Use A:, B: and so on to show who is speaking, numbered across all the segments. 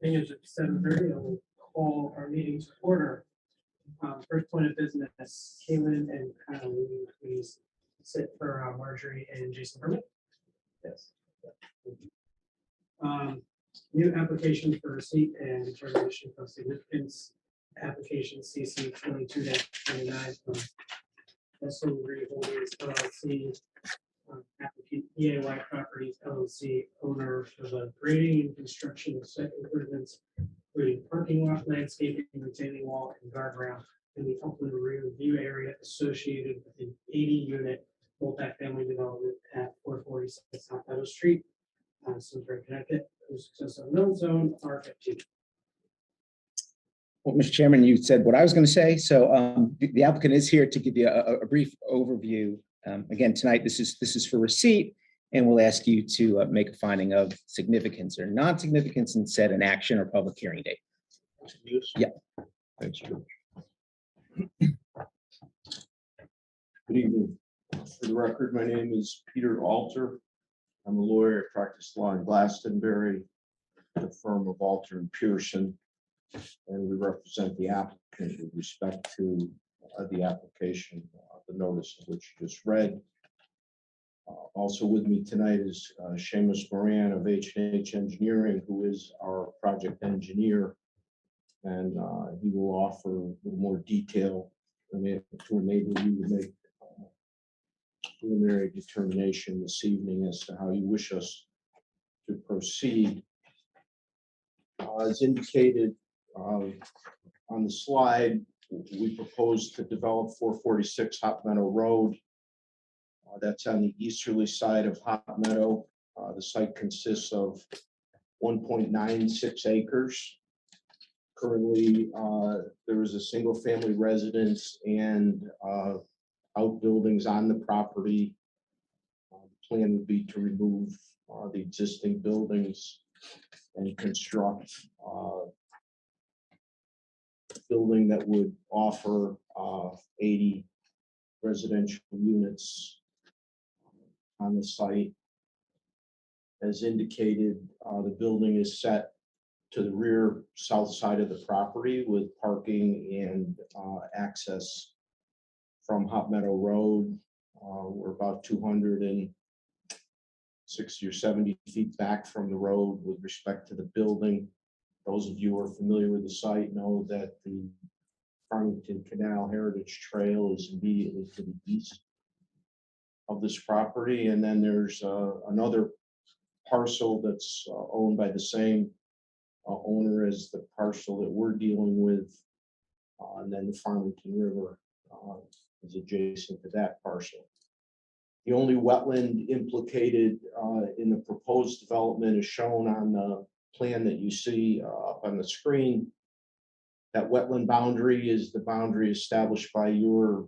A: Being it's at 7:30, I will call our meeting to order. First point of business, Kaylin and Kyle, will you please sit for Marjorie and Jason Herman? Yes. New application for receipt and determination of significance. Application CC 22-29 from Vessel Holdings LLC. Applicant EAY Properties LLC, owner for the grading and construction of site improvements, including parking lot, landscaping, retaining wall, and guardrail in the upland review area associated with an 80-unit multifamily development at 446 South Meadow Street, Simsbury, Connecticut, whose success unknown zone R15.
B: Well, Mr. Chairman, you said what I was going to say. So the applicant is here to give you a brief overview. Again, tonight, this is for receipt, and we'll ask you to make a finding of significance or non-significance and set an action or public hearing date. Yeah.
C: Thanks, George. Good evening. For the record, my name is Peter Alter. I'm a lawyer. I practice law in Glastonbury, the firm of Alter and Pearson, and we represent the applicant with respect to the application, the notice of which you just read. Also with me tonight is Seamus Moran of H&H Engineering, who is our project engineer, and he will offer a little more detail to enable you to make preliminary determination this evening as to how you wish us to proceed. As indicated on the slide, we propose to develop 446 Hot Meadow Road. That's on the easterly side of Hot Meadow. The site consists of 1.96 acres. Currently, there is a single family residence and outbuildings on the property. The plan would be to remove the existing buildings and construct a building that would offer 80 residential units on the site. As indicated, the building is set to the rear south side of the property with parking and access from Hot Meadow Road. We're about 260 or 70 feet back from the road with respect to the building. Those of you who are familiar with the site know that the Farmington Canal Heritage Trail is immediately to the east of this property. And then there's another parcel that's owned by the same owner as the parcel that we're dealing with. And then the Farmington River is adjacent to that parcel. The only wetland implicated in the proposed development is shown on the plan that you see up on the screen. That wetland boundary is the boundary established by your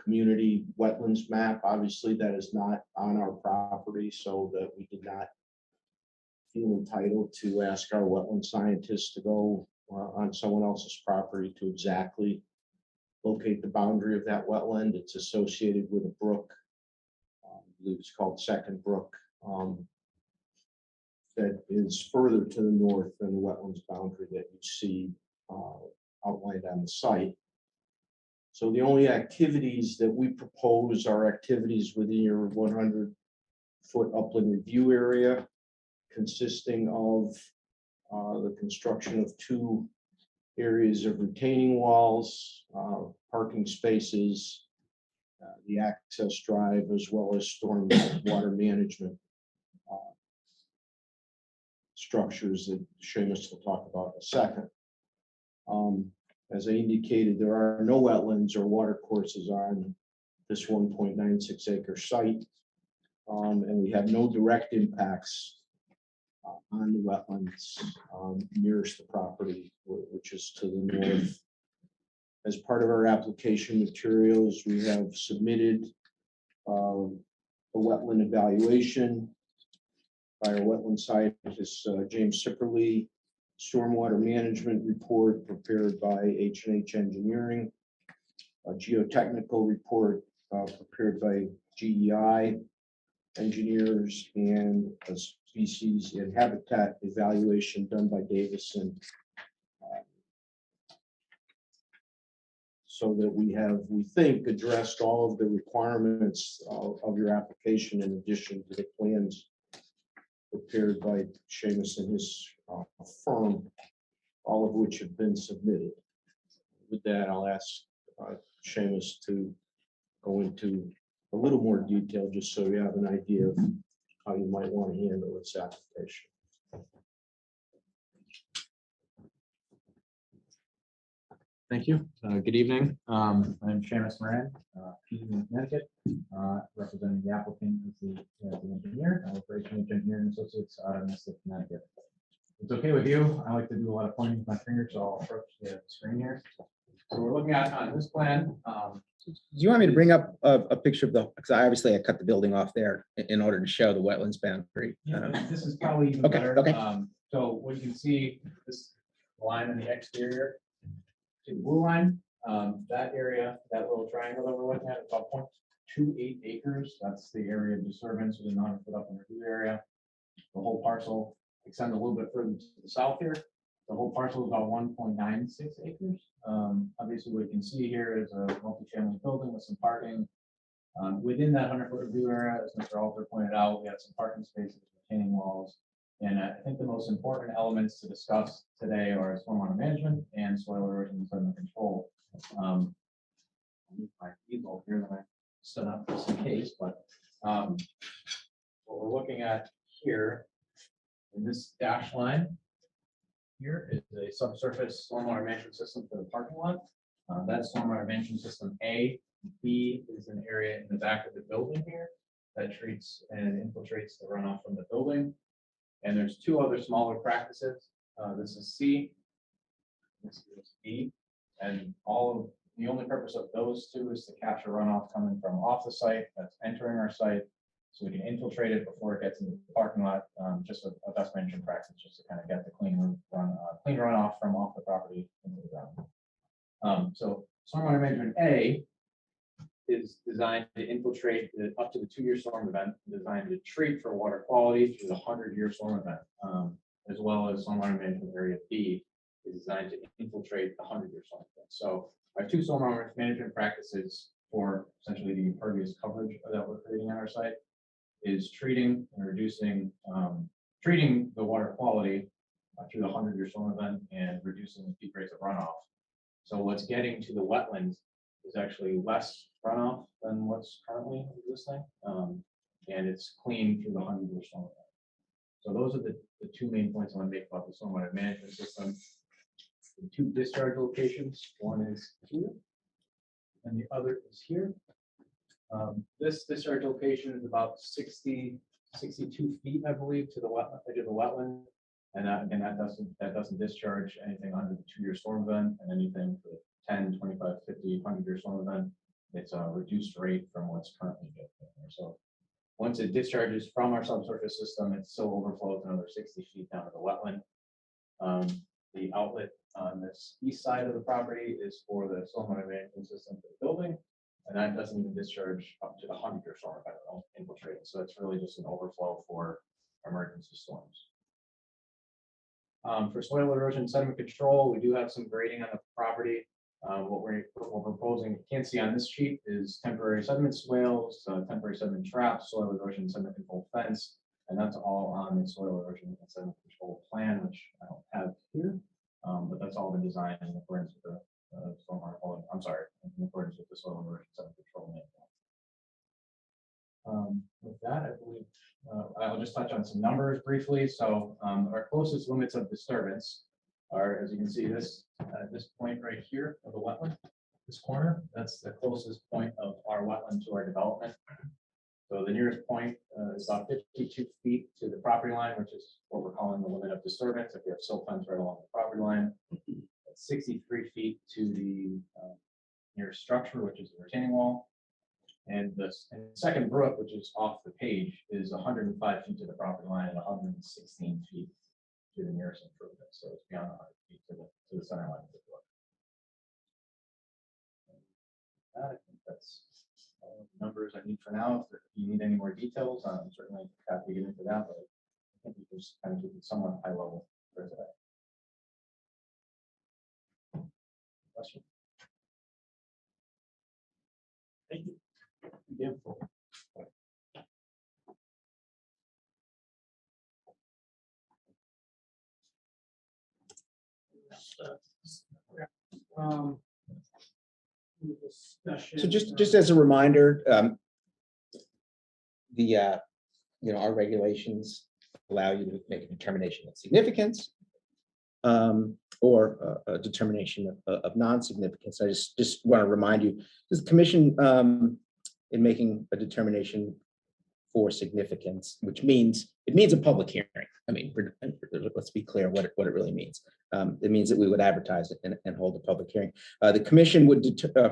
C: community wetlands map. Obviously, that is not on our property, so that we did not feel entitled to ask our wetland scientists to go on someone else's property to exactly locate the boundary of that wetland. It's associated with a brook. I believe it's called Second Brook. That is further to the north than the wetlands boundary that you see outlined on the site. So the only activities that we propose are activities within your 100-foot upland review area, consisting of the construction of 2 areas of retaining walls, parking spaces, the access drive, as well as storm water management structures that Seamus will talk about in a second. As I indicated, there are no wetlands or water courses on this 1.96 acre site, and we have no direct impacts on the wetlands nearest the property, which is to the north. As part of our application materials, we have submitted a wetland evaluation by our wetland scientist, James Sipperly, stormwater management report prepared by H&H Engineering, a geotechnical report prepared by GEI engineers, and a species and habitat evaluation done by Davison. So that we have, we think, addressed all of the requirements of your application in addition to the plans prepared by Seamus and his firm, all of which have been submitted. With that, I'll ask Seamus to go into a little more detail, just so you have an idea of how you might want to handle this application.
D: Thank you. Good evening. I'm Seamus Moran, from Connecticut, representing the applicant as the engineer, Operation Engineering Associates out of Mystic, Connecticut. If it's okay with you, I like to do a lot of pointing with my finger, so I'll approach the screen here. So we're looking at on this plan.
B: Do you want me to bring up a picture of the, because I cut the building off there in order to show the wetlands boundary.
D: This is probably even
B: Okay,
D: better.
B: okay.
D: So what you can see, this line in the exterior, to the blue line, that area, that little triangle that we're looking at, about 0.28 acres. That's the area of disturbance within the 100-foot upland review area. The whole parcel extends a little bit further to the south here. The whole parcel is about 1.96 acres. Obviously, what you can see here is a multifamily building with some parking. Within that 100-foot review area, as Mr. Alter pointed out, we have some parking spaces, retaining walls. And I think the most important elements to discuss today are stormwater management and soil erosion and sediment control. I'll move my easel here that I set up just in case, but what we're looking at here in this dash line here is a subsurface stormwater management system for the parking lot. That's stormwater management system A. B is an area in the back of the building here that treats and infiltrates the runoff from the building. And there's two other smaller practices. This is C, this is D, and all of the only purpose of those two is to capture runoff coming from off the site that's entering our site, so we can infiltrate it before it gets into the parking lot. Just a best management practice, just to kind of get the clean runoff from off the property into the ground. So stormwater management A is designed to infiltrate up to the 2-year storm event, designed to treat for water quality through the 100-year storm event, as well as stormwater management area B is designed to infiltrate the 100-year storm event. So our two stormwater management practices for essentially the impervious coverage that we're creating on our site is treating and reducing, treating the water quality through the 100-year storm event and reducing the peak rates of runoff. So what's getting to the wetlands is actually less runoff than what's currently existing, and it's clean through the 100-year storm event. So those are the two main points I want to make about the stormwater management system. The two discharge locations, one is here, and the other is here. This discharge location is about 62 feet, I believe, to the edge of the wetland, and that doesn't discharge anything under the 2-year storm event, and anything for the 10, 25, 50, 100-year storm event. It's a reduced rate from what's currently built in there. So once it discharges from our subsurface system, it still overflows another 60 feet down to the wetland. The outlet on this east side of the property is for the stormwater management system for the building, and that doesn't even discharge up to the 100-year storm event infiltrating. So it's really just an overflow for emergency storms. For soil erosion and sediment control, we do have some grading on the property. What we're proposing, you can't see on this sheet, is temporary sediment swales, temporary sediment traps, soil erosion and sediment control fence, and that's all on the soil erosion and sediment control plan, which I don't have here, but that's all been designed in accordance with the stormwater. I'm sorry, in accordance with the soil erosion and sediment control manual. With that, I believe I'll just touch on some numbers briefly. So our closest limits of disturbance are, as you can see, this point right here of the wetland, this corner, that's the closest point of our wetland to our development. So the nearest point is about 52 feet to the property line, which is what we're calling the limit of disturbance. If we have silt fence right along the property line, it's 63 feet to the nearest structure, which is the retaining wall. And the second brook, which is off the page, is 105 feet to the property line and 116 feet to the nearest improvement. So it's beyond 100 feet to the center line of the brook. I think that's all the numbers I need for now. If you need any more details, I'm certainly happy to get into that. But think we just kind of keep it somewhat high level for today. Question?
A: Thank you.
D: Yeah.
A: Um, discussion.
B: So just as a reminder, our regulations allow you to make a determination of significance or a determination of non-significance. I just want to remind you, this commission in making a determination for significance, which means it means a public hearing. I mean, let's be clear what it really means. It means that we would advertise it and hold a public hearing. The commission would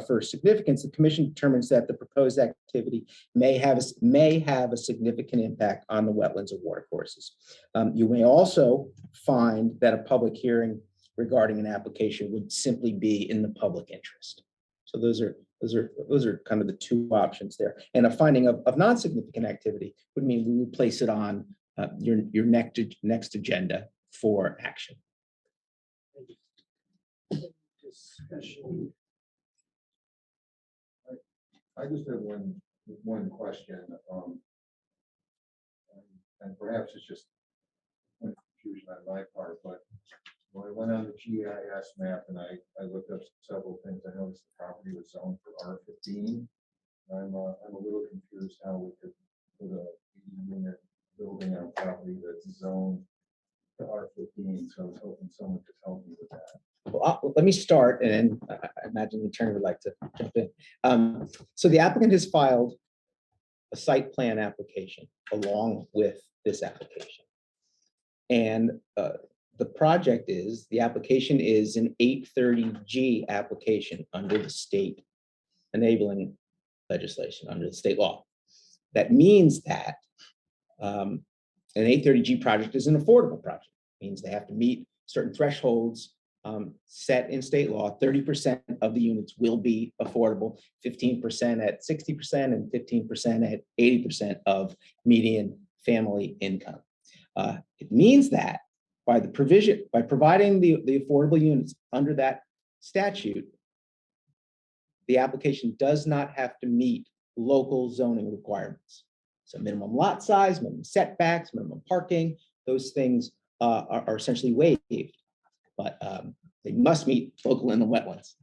B: for significance. The commission determines that the proposed activity may have a significant impact on the wetlands or watercourses. You may also find that a public hearing regarding an application would simply be in the public interest. So those are kind of the two options there. And a finding of non-significant activity would mean we would place it on your next agenda for action.
A: Discussion.
E: I just have one question, and perhaps it's just confusion on my part, but when I went on the GIS map and I looked up several things, I noticed the property was zoned for R15. I'm a little confused how we could put a unit building on property that's zoned to R15, so I was hoping someone could help me with that.
B: Well, let me start, and I imagine the attorney would like to jump in. So the applicant has filed a site plan application along with this application. And the application is an 830G application under the state enabling legislation, under the state law. That means that an 830G project is an affordable project. It means they have to meet certain thresholds set in state law. 30% of the units will be affordable, 15% at 60%, and 15% at 80% of median family income. It means that by providing the affordable units under that statute, the application does not have to meet local zoning requirements. So minimum lot size, minimum setbacks, minimum parking, those things are essentially waived, but they must meet local inland wetlands.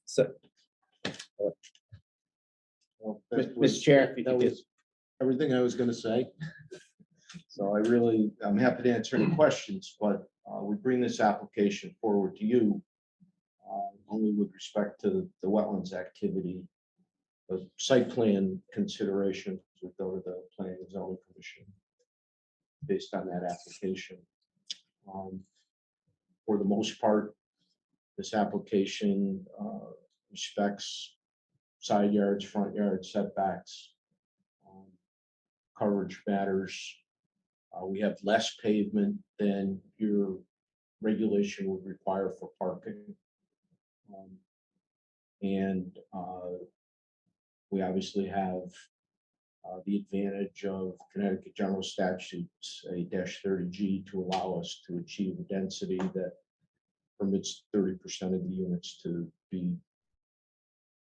B: So,
C: Well,
B: Mr. Chair, if you
C: that
B: could-
C: was everything I was going to say. So I'm happy to answer any questions, but we bring this application forward to you only with respect to the wetlands activity. The site plan considerations would go to the Planning and Zoning Commission based on that application. For the most part, this application respects side yards, front yards, setbacks, coverage matters. We have less pavement than your regulation would require for parking. And we obviously have the advantage of Connecticut General Statutes, a -30G, to allow us to achieve a density that permits 30% of the units to be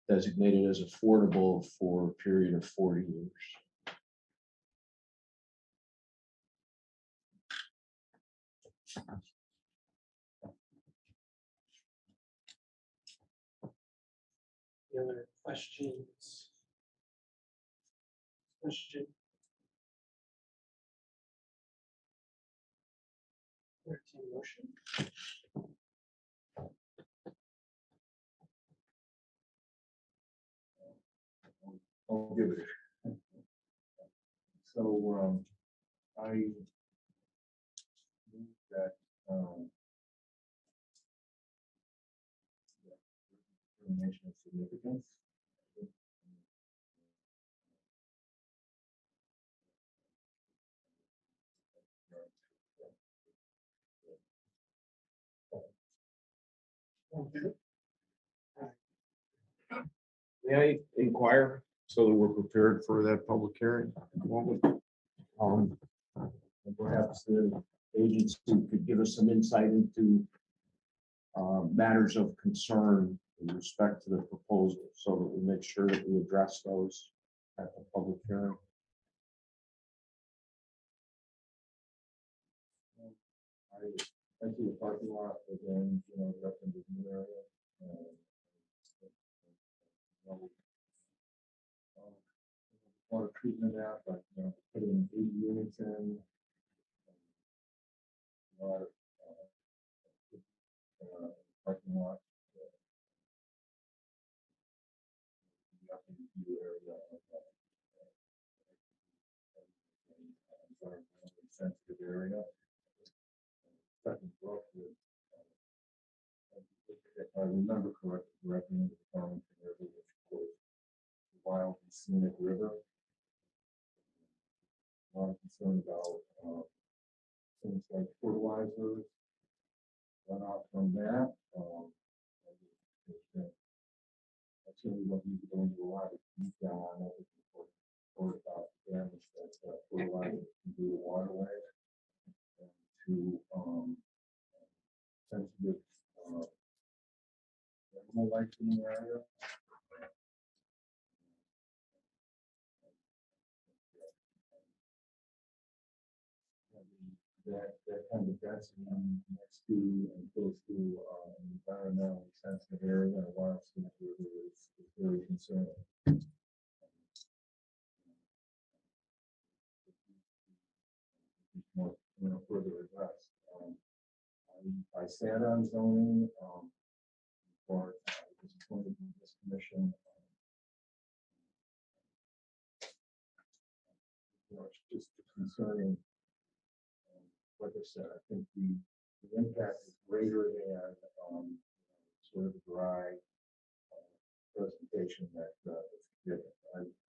C: designated as affordable for a period of 40 years.
A: Any other questions? Question? Motion?
E: I'll give it. So I think that determination of significance.
C: May I inquire so that we're prepared for that public hearing? And perhaps the agency could give us some insight into matters of concern in respect to the proposal, so that we make sure that we address those at the public hearing.
E: I see the parking lot again, up in the new area. Water treatment out, but, putting 80 units in. A lot of, parking lot. Up in the new area. Environmentally sensitive area. Second block with, if I remember correctly, in the Farmington River, which of course, the wild and scenic river. A lot of concern about things like fertilizers, runoff from that. That's really what we go into a lot of detail on it or about the damage that fertilizers can do to waterway and to sensitive animal life in the area. That kind of density next to and close to an environmentally sensitive area, a wild scenic river is very concerning. More, further addressed. I sat on zoning for was appointed to this commission. It's just concerning. Like I said, I think the impact is greater than sort of a dry presentation that is given.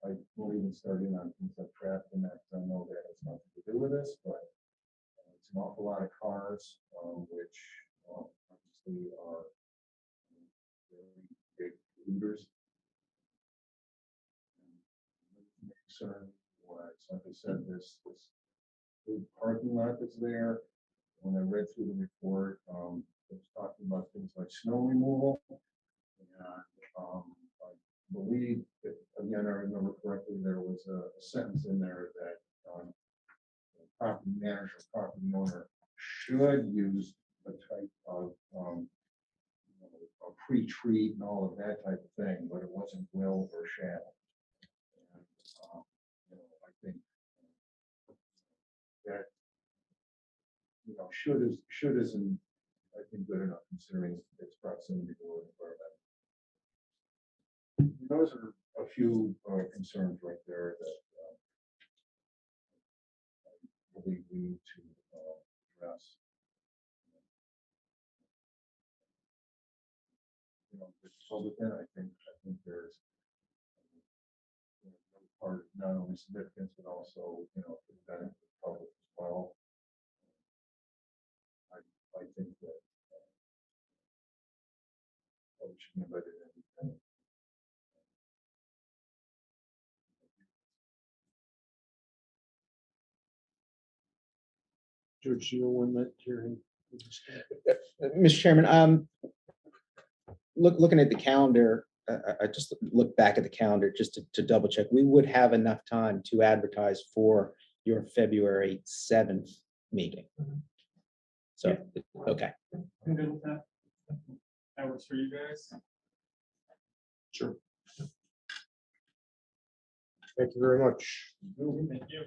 E: I won't even start in on things like traffic and that, 'cause I know that has nothing to do with this, but it's an awful lot of cars, which obviously are very big polluters. Concern was, like I said, this big parking lot that's there. When I read through the report, it was talking about things like snow removal. And I believe, if, again, I remember correctly, there was a sentence in there that the property manager, property owner should use a type of a pre-treat and all of that type of thing, but it wasn't will or shall. And I think that should isn't, I think, good enough considering its proximity to the environment. Those are a few concerns right there that I believe we need to address. The public, I think there's part not only significance but also for the benefit of the public as well. I think that we should be invited in.
C: George, you know when that hearing?
B: Mr. Chairman, looking at the calendar, I just looked back at the calendar just to double check. We would have enough time to advertise for your February 7th meeting. So, okay.
A: I'm good with that. That works for you guys.
C: Sure. Thank you very much.
A: Thank you.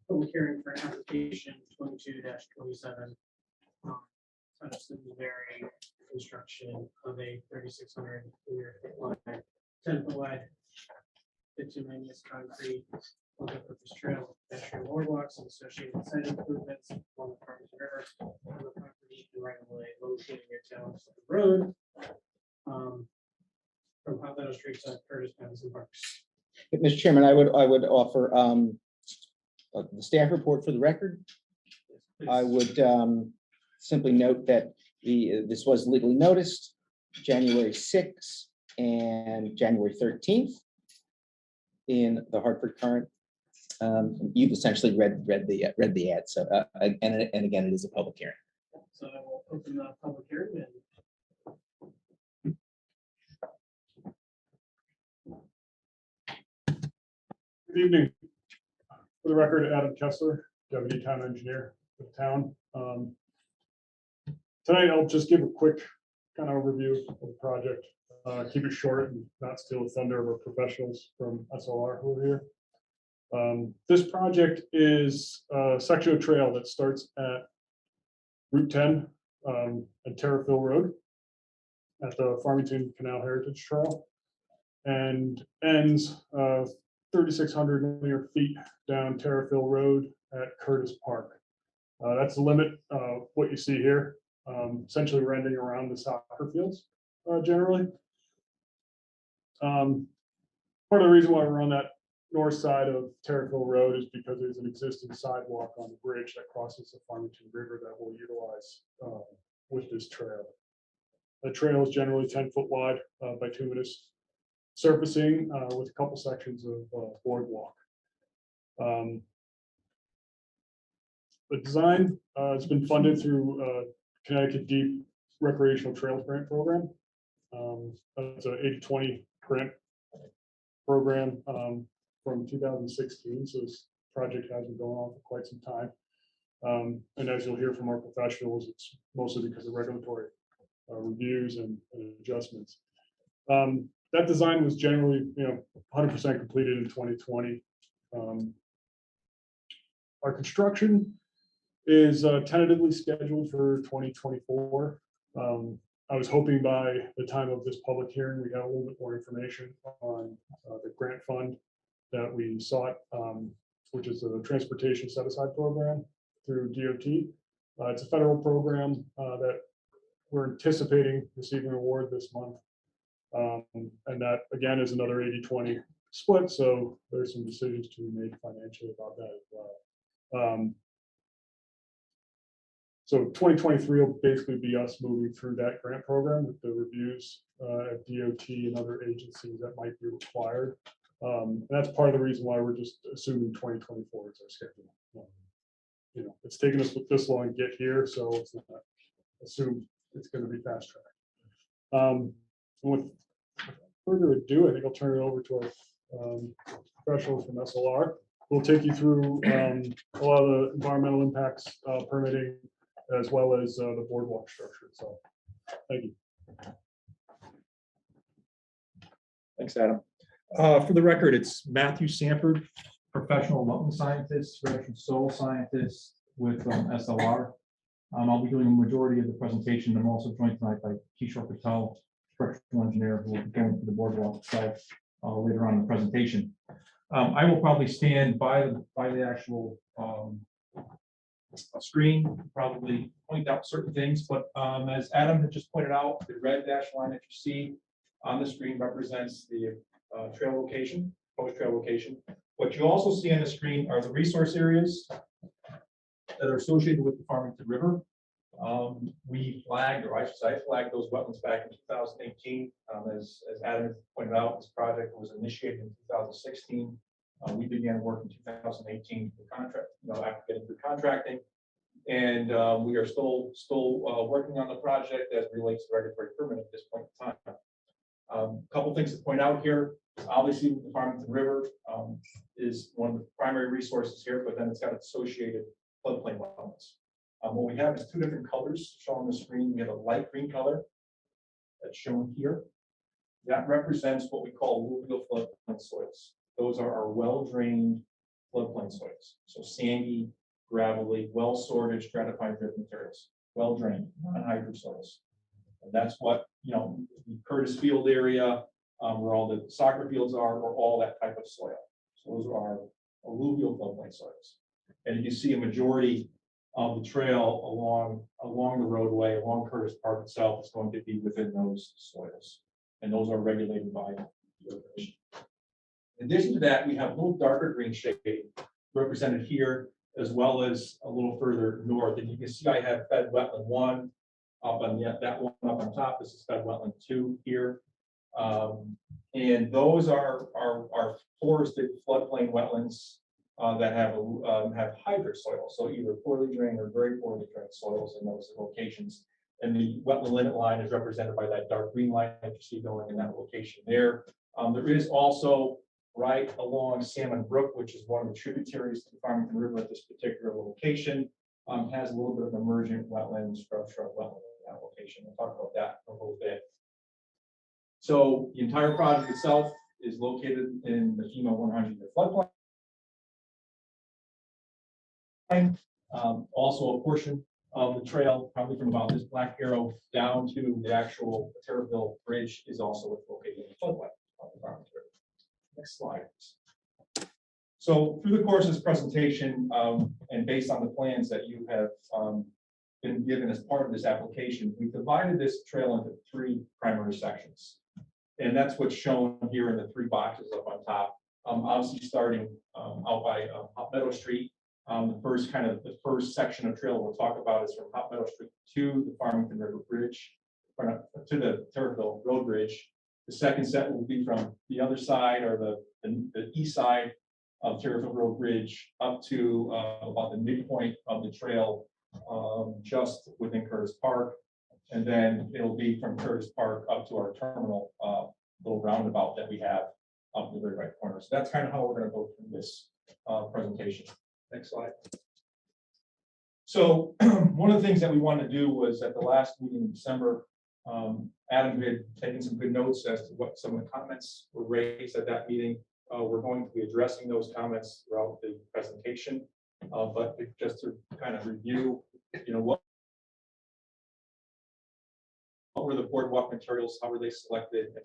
A: Public hearing for application 22-27. Out of Simsbury, construction of a 3,600 linear foot line, 10-foot wide, 15 inches concrete, multi-purpose trail, pedestrian boardwalks, and associated site improvements along the Farmington River, on the property and right of way located near town road. From Hot Meadow Street to Curtis Patterson Parks.
B: Mr. Chairman, I would offer the staff report for the record. I would simply note that this was legally noticed January 6th and January 13th in the Hartford Current. You've essentially read the ad. So and again, it is a public hearing.
A: So I will open the public hearing and
F: Good evening. For the record, Adam Kessler, Deputy Town Engineer for the town. Tonight, I'll just give a quick kind of overview of the project. Keep it short and not steal the thunder of our professionals from SLR who are here. This project is a section of trail that starts at Route 10 at Terrafill Road at the Farmington Canal Heritage Trail and ends 3,600 linear feet down Terrafill Road at Curtis Park. That's the limit of what you see here. Essentially, we're ending around the soccer fields generally. Part of the reason why we're on that north side of Terrafill Road is because there's an existing sidewalk on the bridge that crosses the Farmington River that we'll utilize with this trail. The trail is generally 10 foot wide, bituminous surfacing with a couple sections of boardwalk. The design has been funded through Connecticut Deep Recreational Trails Grant Program. That's an 80-20 grant program from 2016. So this project has been going on for quite some time. And as you'll hear from our professionals, it's mostly because of regulatory reviews and adjustments. That design was generally, 100% completed in 2020. Our construction is tentatively scheduled for 2024. I was hoping by the time of this public hearing, we got a little bit more information on the grant fund that we sought, which is a transportation set-aside program through DOT. It's a federal program that we're anticipating receiving an award this month. And that, again, is another 80-20 split. So there's some decisions to be made financially about that as well. So 2023 will basically be us moving through that grant program with the reviews at DOT and other agencies that might be required. And that's part of the reason why we're just assuming 2024 is our schedule. It's taken us this long to get here, so it's not assumed it's going to be fast track. With further ado, I think I'll turn it over to our professionals from SLR. We'll take you through a lot of the environmental impacts permitting, as well as the boardwalk structure. So, thank you.
G: Thanks, Adam. For the record, it's Matthew Sanford, professional wetland scientist, registered soil scientist with SLR. I'll be doing a majority of the presentation. I'm also joined tonight by Kishore Patel, structural engineer, who will be going through the boardwalk itself later on in the presentation. I will probably stand by the actual screen, probably point out certain things, but as Adam had just pointed out, the red dashed line that you see on the screen represents the trail location, post-trail location. What you also see on the screen are the resource areas that are associated with the Farmington River. We flagged, or I should say, I flagged those wetlands back in 2018. As Adam pointed out, this project was initiated in 2016. We began work in 2018 for contract, after getting through contracting, and we are still working on the project as it relates to regulatory permit at this point in time. A couple things to point out here. Obviously, the Farmington River is one of the primary resources here, but then it's got associated floodplain wetlands. What we have is two different colors shown on the screen. We have a light green color that's shown here. That represents what we call alluvial floodplain soils. Those are our well-drained floodplain soils. So sandy, gravelly, well-sorted, stratified drift materials, well-drained, non-hydro soils. And that's what, the Curtis Field area, where all the soccer fields are, or all that type of soil. So those are our alluvial floodplain soils. And you see a majority of the trail along the roadway, along Curtis Park itself, is going to be within those soils. And those are regulated by the commission. In addition to that, we have a little darker green shade represented here as well as a little further north. And you can see I have fed wetland 1 up on that one up on top. This is fed wetland 2 here. And those are forested floodplain wetlands that have hydric soil, so either poorly drained or very poorly drained soils in those locations. And the wetland limit line is represented by that dark green line that you see going in that location there. There is also right along Salmon Brook, which is one of the tributaries to the Farmington River at this particular location, has a little bit of emergent wetlands, shrub wetland in that location. We'll talk about that in a little bit. So the entire project itself is located in the FEMA 100-year floodplain. Also a portion of the trail, probably from about this black arrow down to the actual Terraville Bridge, is also located in the floodplain of the Farmington River. Next slide. So through the course of this presentation, and based on the plans that you have been given as part of this application, we divided this trail into 3 primary sections. And that's what's shown here in the 3 boxes up on top. Obviously starting out by Hot Meadow Street. The first section of trail we'll talk about is from Hot Meadow Street to the Farmington River Bridge, or to the Terraville Road Bridge. The second set will be from the other side, or the east side of Terraville Road Bridge up to about the midpoint of the trail, just within Curtis Park. And then it'll be from Curtis Park up to our terminal little roundabout that we have up in the very right corner. So that's kind of how we're going to go through this presentation. Next slide. So one of the things that we wanted to do was at the last meeting in December, Adam had taken some good notes as to what some of the comments were raised at that meeting. We're going to be addressing those comments throughout the presentation, but just to kind of review, what were the boardwalk materials, how were they selected, and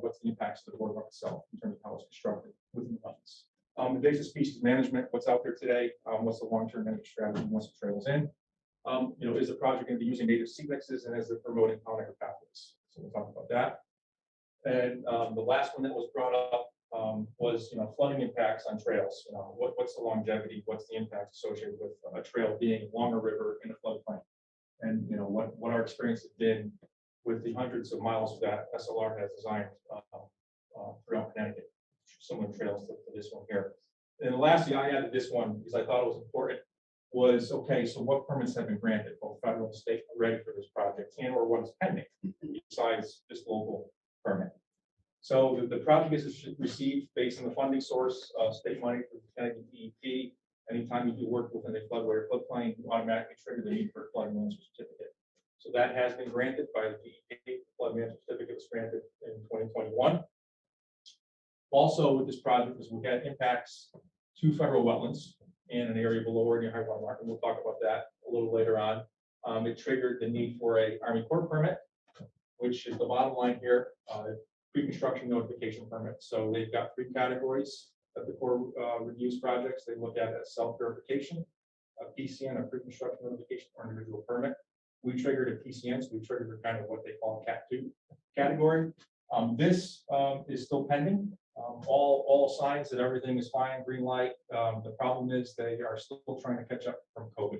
G: what's the impacts of the boardwalk itself in terms of how it's constructed within the funds. Invasive species management, what's out there today, what's the long-term management strategy once the trail is in. Is the project going to be using native seed mixes, and is it promoting pollinator pathways? So we'll talk about that. And the last one that was brought up was flooding impacts on trails. What's the longevity? What's the impact associated with a trail being along a river in a floodplain? And what our experience has been with the hundreds of miles that SLR has designed throughout Connecticut, similar trails to this one here. And lastly, I added this one because I thought it was important. Was okay, so what permits have been granted, both federal and state, ready for this project, and or what is pending besides this local permit? So the project is received based on the funding source, state money from Connecticut DEP. Anytime you do work within a floodway or floodplain, you automatically trigger the need for a flood management certificate. So that has been granted by the DEP. The flood management certificate was granted in 2021. Also, with this project, is we had impacts to federal wetlands and an area below ordinary high water mark, and we'll talk about that a little later on. It triggered the need for a Army Corps permit, which is the bottom line here, pre-construction notification permit. So they've got 3 categories that the Corps reviews projects. They look at as self-verification, a PCN, a pre-construction notification, or individual permit. We triggered a PCN, so we triggered kind of what they call Cat 2 category. This is still pending. All signs that everything is fine, green light. The problem is they are still trying to catch up from COVID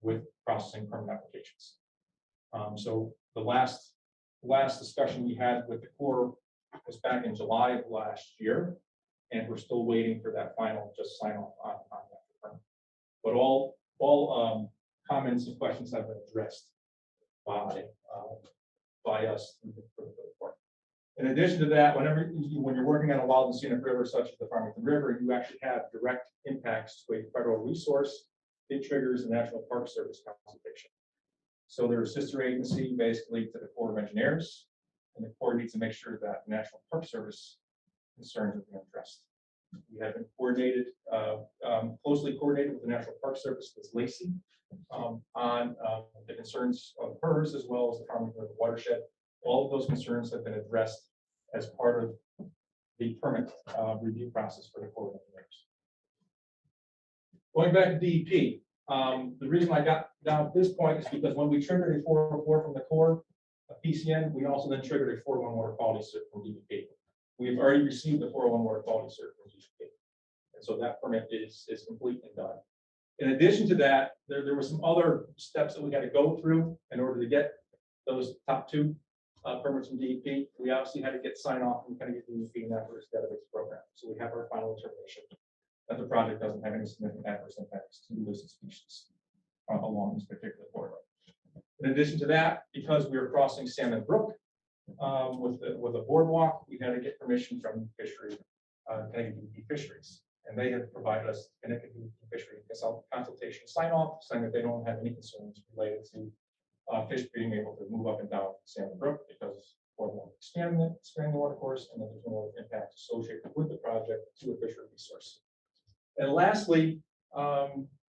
G: with processing permit applications. So the last discussion we had with the Corps was back in July of last year, and we're still waiting for that final just sign off on that permit. But all comments and questions have been addressed by us through the Corps. In addition to that, when you're working on a wild and scenic river such as the Farmington River, you actually have direct impacts to a federal resource. It triggers the National Park Service consultation. So they're a sister agency basically to the Corps of Engineers, and the Corps needs to make sure that the National Park Service concerns are being addressed. We have been closely coordinated with the National Park Service, that's Lacey, on the concerns of hers as well as the Farmington River watershed. All of those concerns have been addressed as part of the permit review process for the Corps of Engineers. Going back to DEP, the reason I got down at this point is because when we triggered a 404 from the Corps, a PCN, we also then triggered a 401 water quality cert from DEP. We've already received the 401 water quality cert from DEP. And so that permit is complete and done. In addition to that, there were some other steps that we had to go through in order to get those top two permits from DEP. We obviously had to get sign off from Connecticut DEP and Adverse Database Program. So we have our final determination that the project doesn't have any significant adverse impacts to listed species along this particular corridor. In addition to that, because we were crossing Salmon Brook with a boardwalk, we had to get permission from Connecticut DEP Fisheries. And they have provided us Connecticut Fishery consultation sign off, saying that they don't have any concerns related to fish being able to move up and down Salmon Brook because we're expanding the water course, and that there's no impact associated with the project to a fishery resource. And lastly,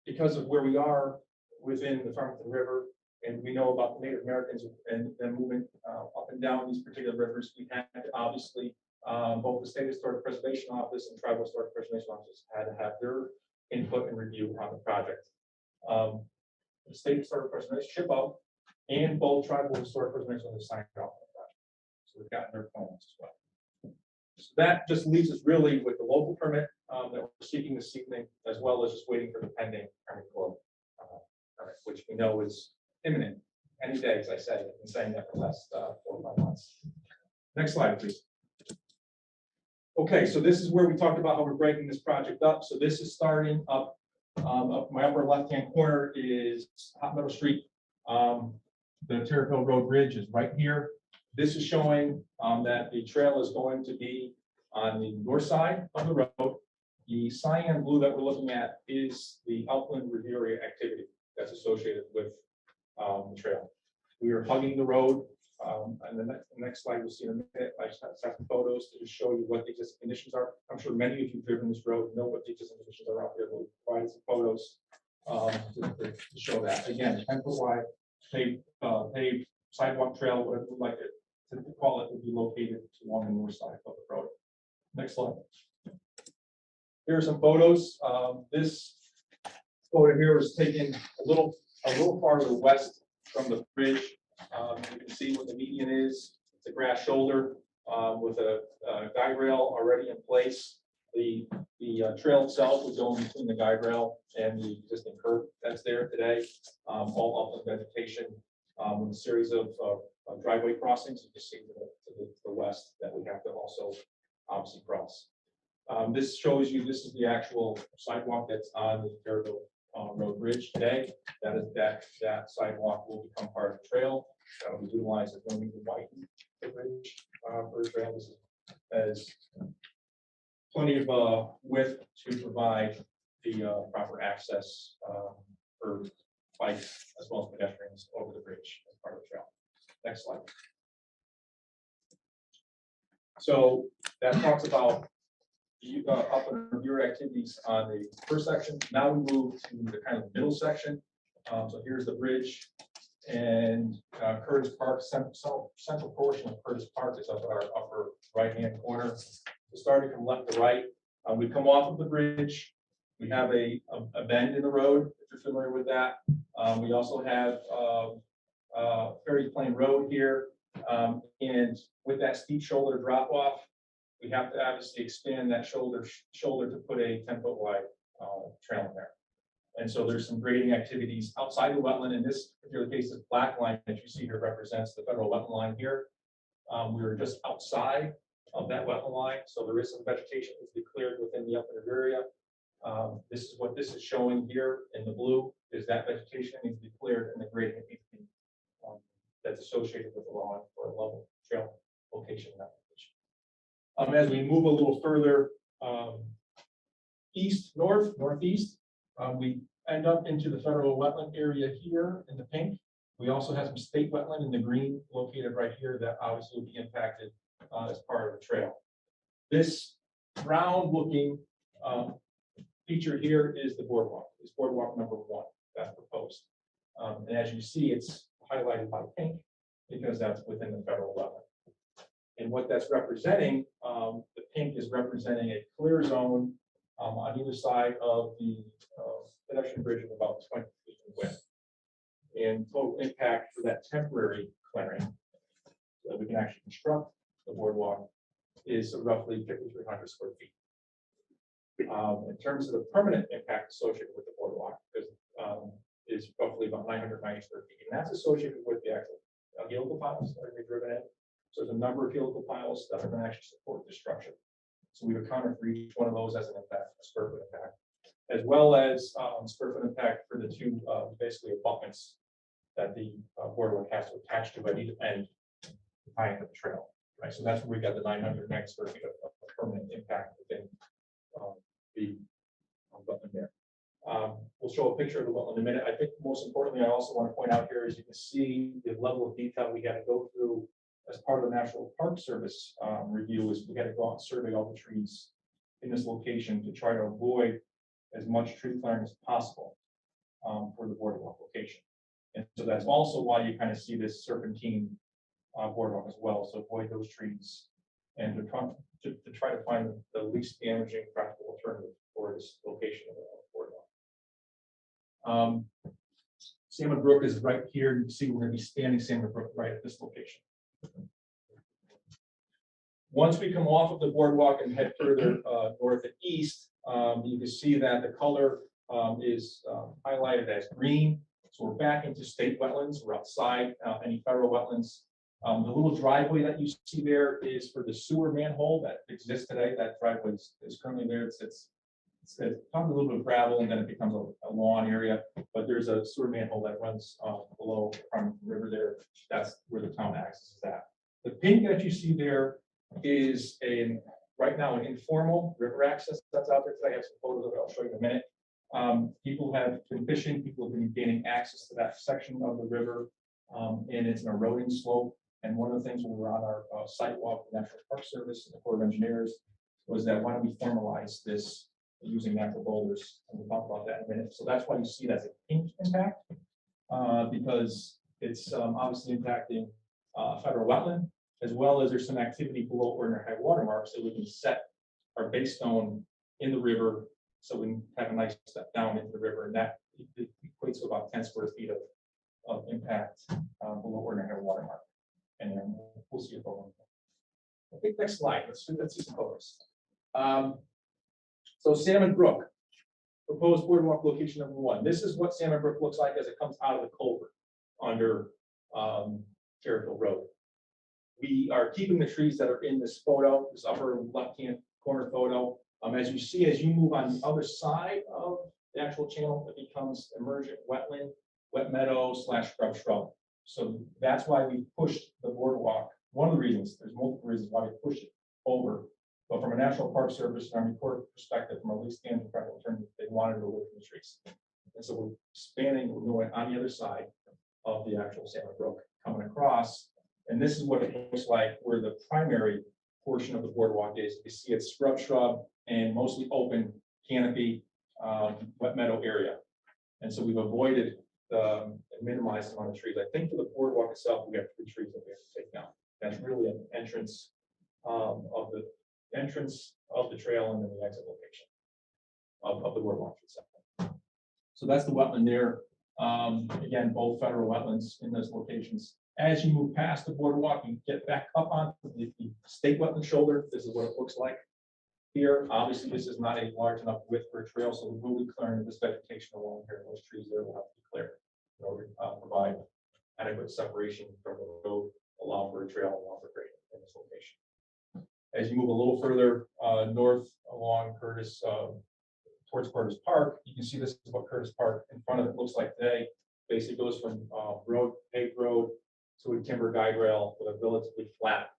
G: because of where we are within the Farmington River, and we know about the Native Americans and them moving up and down these particular rivers, we had to obviously both the State Historic Preservation Office and Tribal Historic Preservation Office had to have their input and review on the project. The State Historic Preservation, SHPO, and both Tribal Historic Preservation Office signed off on the project. So we've gotten their plans as well. So that just leaves us really with the local permit that we're seeking this evening, as well as just waiting for the pending Army Corps permit, which we know is imminent any day, as I said. I've been saying that for the last 4 or 5 months. Next slide, please. Okay, so this is where we talked about how we're breaking this project up. So this is starting up, up my upper left-hand corner is Hot Meadow Street. The Terriffill Road Bridge is right here. This is showing that the trail is going to be on the north side of the road. The cyan blue that we're looking at is the upland review area activity that's associated with the trail. We are hugging the road. And the next slide, you'll see in a minute. I just have some photos to just show you what the existing conditions are. I'm sure many of you who've driven this road know what the existing conditions are out there. We'll provide some photos to show that. Again, 10-foot wide, paved sidewalk trail, whatever you like it to call it, would be located along the north side of the road. Next slide. Here are some photos. This photo here was taken a little farther west from the bridge. You can see what the median is. It's a grass shoulder with a guide rail already in place. The trail itself would go in between the guide rail and the existing curb that's there today. All upland vegetation with a series of driveway crossings. You can see to the west that we have to also obviously cross. This shows you, this is the actual sidewalk that's on the Terriffill Road Bridge today. That sidewalk will become part of the trail. That will be utilized as no need to widen the bridge for the trail. This has plenty of width to provide the proper access for bikes as well as pedestrians over the bridge as part of the trail. Next slide. So that talks about the up and review activities on the first section. Now we move to the kind of middle section. So here's the bridge, and Curtis Park, central portion of Curtis Park is up our upper right-hand corner. So starting from left to right, we come off of the bridge. We have a bend in the road, if you're familiar with that. We also have Ferry Plain Road here, and with that steep shoulder drop off, we have to obviously expand that shoulder to put a 10-foot wide trail in there. And so there's some grading activities outside the wetland. In this particular case, this black line that you see here represents the federal wetland line here. We were just outside of that wetland line, so there is some vegetation to be cleared within the upland area. This is what this is showing here in the blue, is that vegetation needs to be cleared and the grading needs to be that's associated with the lawn for a level trail location application. As we move a little further northeast, we end up into the federal wetland area here in the pink. We also have some state wetland in the green located right here that obviously will be impacted as part of the trail. This round looking feature here is the boardwalk. It's boardwalk number 1 that's proposed. And as you see, it's highlighted by pink because that's within the federal wetland. And what that's representing, the pink is representing a clear zone on either side of the pedestrian bridge of about 20 feet in width. And total impact for that temporary clearing that we can actually construct the boardwalk is roughly 5,300 square feet. In terms of the permanent impact associated with the boardwalk, because is roughly about 990 square feet, and that's associated with the actual helical piles that are going to be driven in. So there's a number of helical piles that are going to actually support the structure. So we've accounted for each one of those as an impact, a square foot impact, as well as square foot impact for the two basically abutments that the boardwalk has to attach to at each end behind the trail. Right, so that's where we got the 990 square feet of permanent impact within the wetland there. We'll show a picture of the wetland in a minute. I think most importantly, I also want to point out here is you can see the level of detail we got to go through as part of the National Park Service review is we got to go out and survey all the trees in this location to try to avoid as much tree clearing as possible for the boardwalk location. And so that's also why you kind of see this serpentine boardwalk as well. So avoid those trees and to try to find the least damaging practical alternative for this location of the boardwalk. Salmon Brook is right here. You can see we're going to be standing Salmon Brook right at this location. Once we come off of the boardwalk and head further north and east, you can see that the color is highlighted as green. So we're back into state wetlands. We're outside any federal wetlands. The little driveway that you see there is for the sewer manhole that exists today. That driveway is currently there. It's probably a little bit of gravel, and then it becomes a lawn area. But there's a sewer manhole that runs below from the river there. That's where the town access is at. The pink that you see there is right now an informal river access that's out there today. I have some photos of it. I'll show you in a minute. People have been fishing. People have been gaining access to that section of the river, and it's an eroding slope. And one of the things when we were on our site walk with the National Park Service and the Corps of Engineers was that why don't we formalize this using natural boulders? And we'll talk about that in a minute. So that's why you see it as a pink impact, because it's obviously impacting federal wetland, as well as there's some activity below ordinary high water mark, so we can set our base stone in the river, so we can have a nice step down into the river, and that equates to about 10 square feet of impact below ordinary high water mark. And then we'll see a photo. I think next slide. Let's see some photos. So Salmon Brook, proposed boardwalk location number 1. This is what Salmon Brook looks like as it comes out of the culvert under Terrifill Road. We are keeping the trees that are in this photo, this upper left-hand corner photo. As you see, as you move on the other side of the actual channel, it becomes emergent wetland, wet meadow / shrub. So that's why we pushed the boardwalk. One of the reasons, there's multiple reasons why we push it over. But from a National Park Service and Army Corps perspective, from a least standing practical alternative, they wanted to away from the trees. And so we're spanning, we're going on the other side of the actual Salmon Brook, coming across. And this is what it looks like where the primary portion of the boardwalk is. You see it's shrub, and mostly open canopy, wet meadow area. And so we've avoided minimize the amount of trees. I think for the boardwalk itself, we have 3 trees that we have to take down. That's really an entrance of the trail and then the exit location of the boardwalk itself. So that's the wetland there. Again, both federal wetlands in those locations. As you move past the boardwalk, you get back up onto the state wetland shoulder. This is what it looks like here. Obviously, this is not a large enough width for a trail, so we will be clearing this vegetation along here. Those trees there will have to be cleared in order to provide adequate separation from the road, allow for a trail, allow for grading in this location. As you move a little further north along Curtis, towards Curtis Park, you can see this is what Curtis Park in front of it looks like today. Basically goes from paved road to a timber guide rail with a relatively flat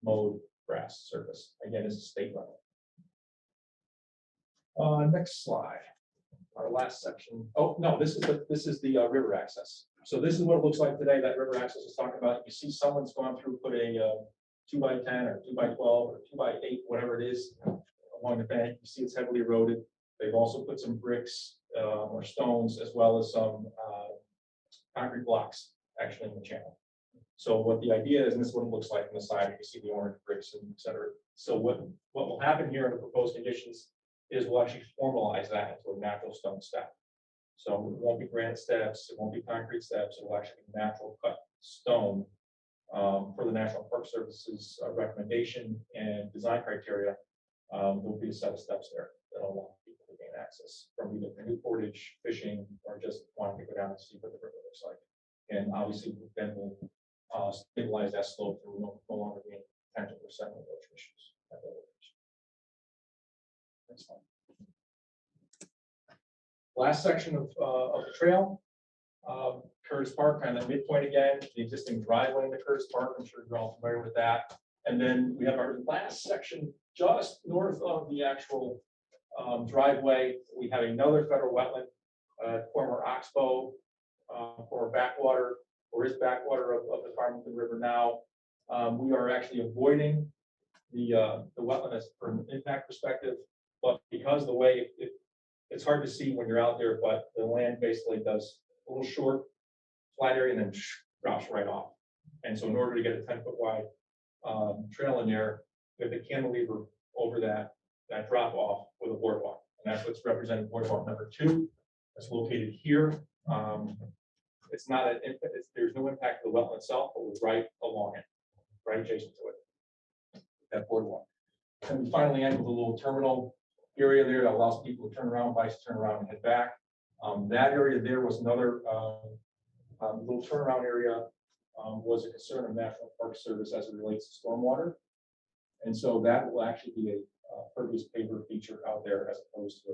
G: mowed grass surface. Again, it's a state level. Next slide. Our last section. Oh no, this is the river access. So this is what it looks like today. That river access is talking about. You see someone's gone through, put a 2x10 or 2x12 or 2x8, whatever it is, along the bank. You see it's heavily eroded. They've also put some bricks or stones, as well as some concrete blocks actually in the channel. So what the idea is, and this is what it looks like on the side, you see the orange bricks and et cetera. So what will happen here in the proposed conditions is we'll actually formalize that into a natural stone step. So it won't be granite steps, it won't be concrete steps, it will actually be natural cut stone for the National Park Service's recommendation and design criteria. There will be a set of steps there that'll allow people to gain access from either new portage, fishing, or just wanting to go down and see what the river looks like. And obviously, then we'll stabilize that slope, so we'll no longer be in potential for sediment erosion issues at that location. Next one. Last section of the trail, Curtis Park, kind of midpoint again, the existing driveway into Curtis Park. I'm sure you're all familiar with that. And then we have our last section just north of the actual driveway. We have another federal wetland, former Oxbow, for backwater, or is backwater of the Farmington River now. We are actually avoiding the wetland as from an impact perspective, but because the way it's hard to see when you're out there, but the land basically does a little short, flat area and then drops right off. And so in order to get a 10-foot wide trail in there, we have the cantilever over that drop off with a boardwalk. And that's what's represented boardwalk number 2. It's located here. It's not there's no impact to the wetland itself, but we're right along it, right adjacent to it, that boardwalk. And we finally end with a little terminal area there that allows people to turn around, bikes turn around and head back. That area there was another little turnaround area, was a concern of National Park Service as it relates to stormwater. And so that will actually be a pervious paver feature out there as opposed to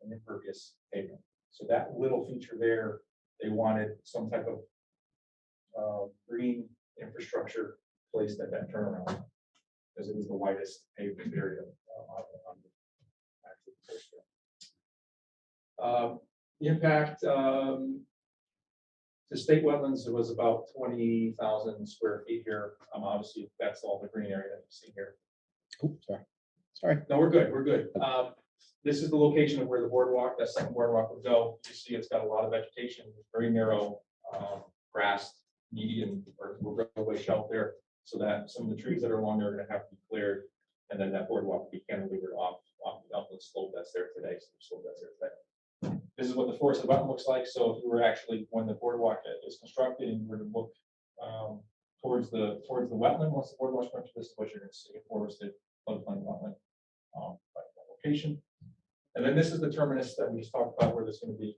G: an impervious pavement. So that little feature there, they wanted some type of green infrastructure placed at that turnaround, because it was the widest pavement area on the actual coast. The impact to state wetlands, it was about 20,000 square feet here. Obviously, that's all the green area that you see here.
B: Oops, sorry.
G: No, we're good. We're good. This is the location of where the boardwalk, that second boardwalk would go. You see, it's got a lot of vegetation, very narrow, grass, median or roadway shelf there, so that some of the trees that are along there are going to have to be cleared, and then that boardwalk will be cantilevered off the upland slope that's there today. So the slope that's there today. This is what the forested wetland looks like. So if you were actually, when the boardwalk is constructed and you were to look towards the wetland, once the boardwalk's constructed, this is what you're going to see: a forested floodplain wetland by that location. And then this is the terminus that we just talked about, where there's going to be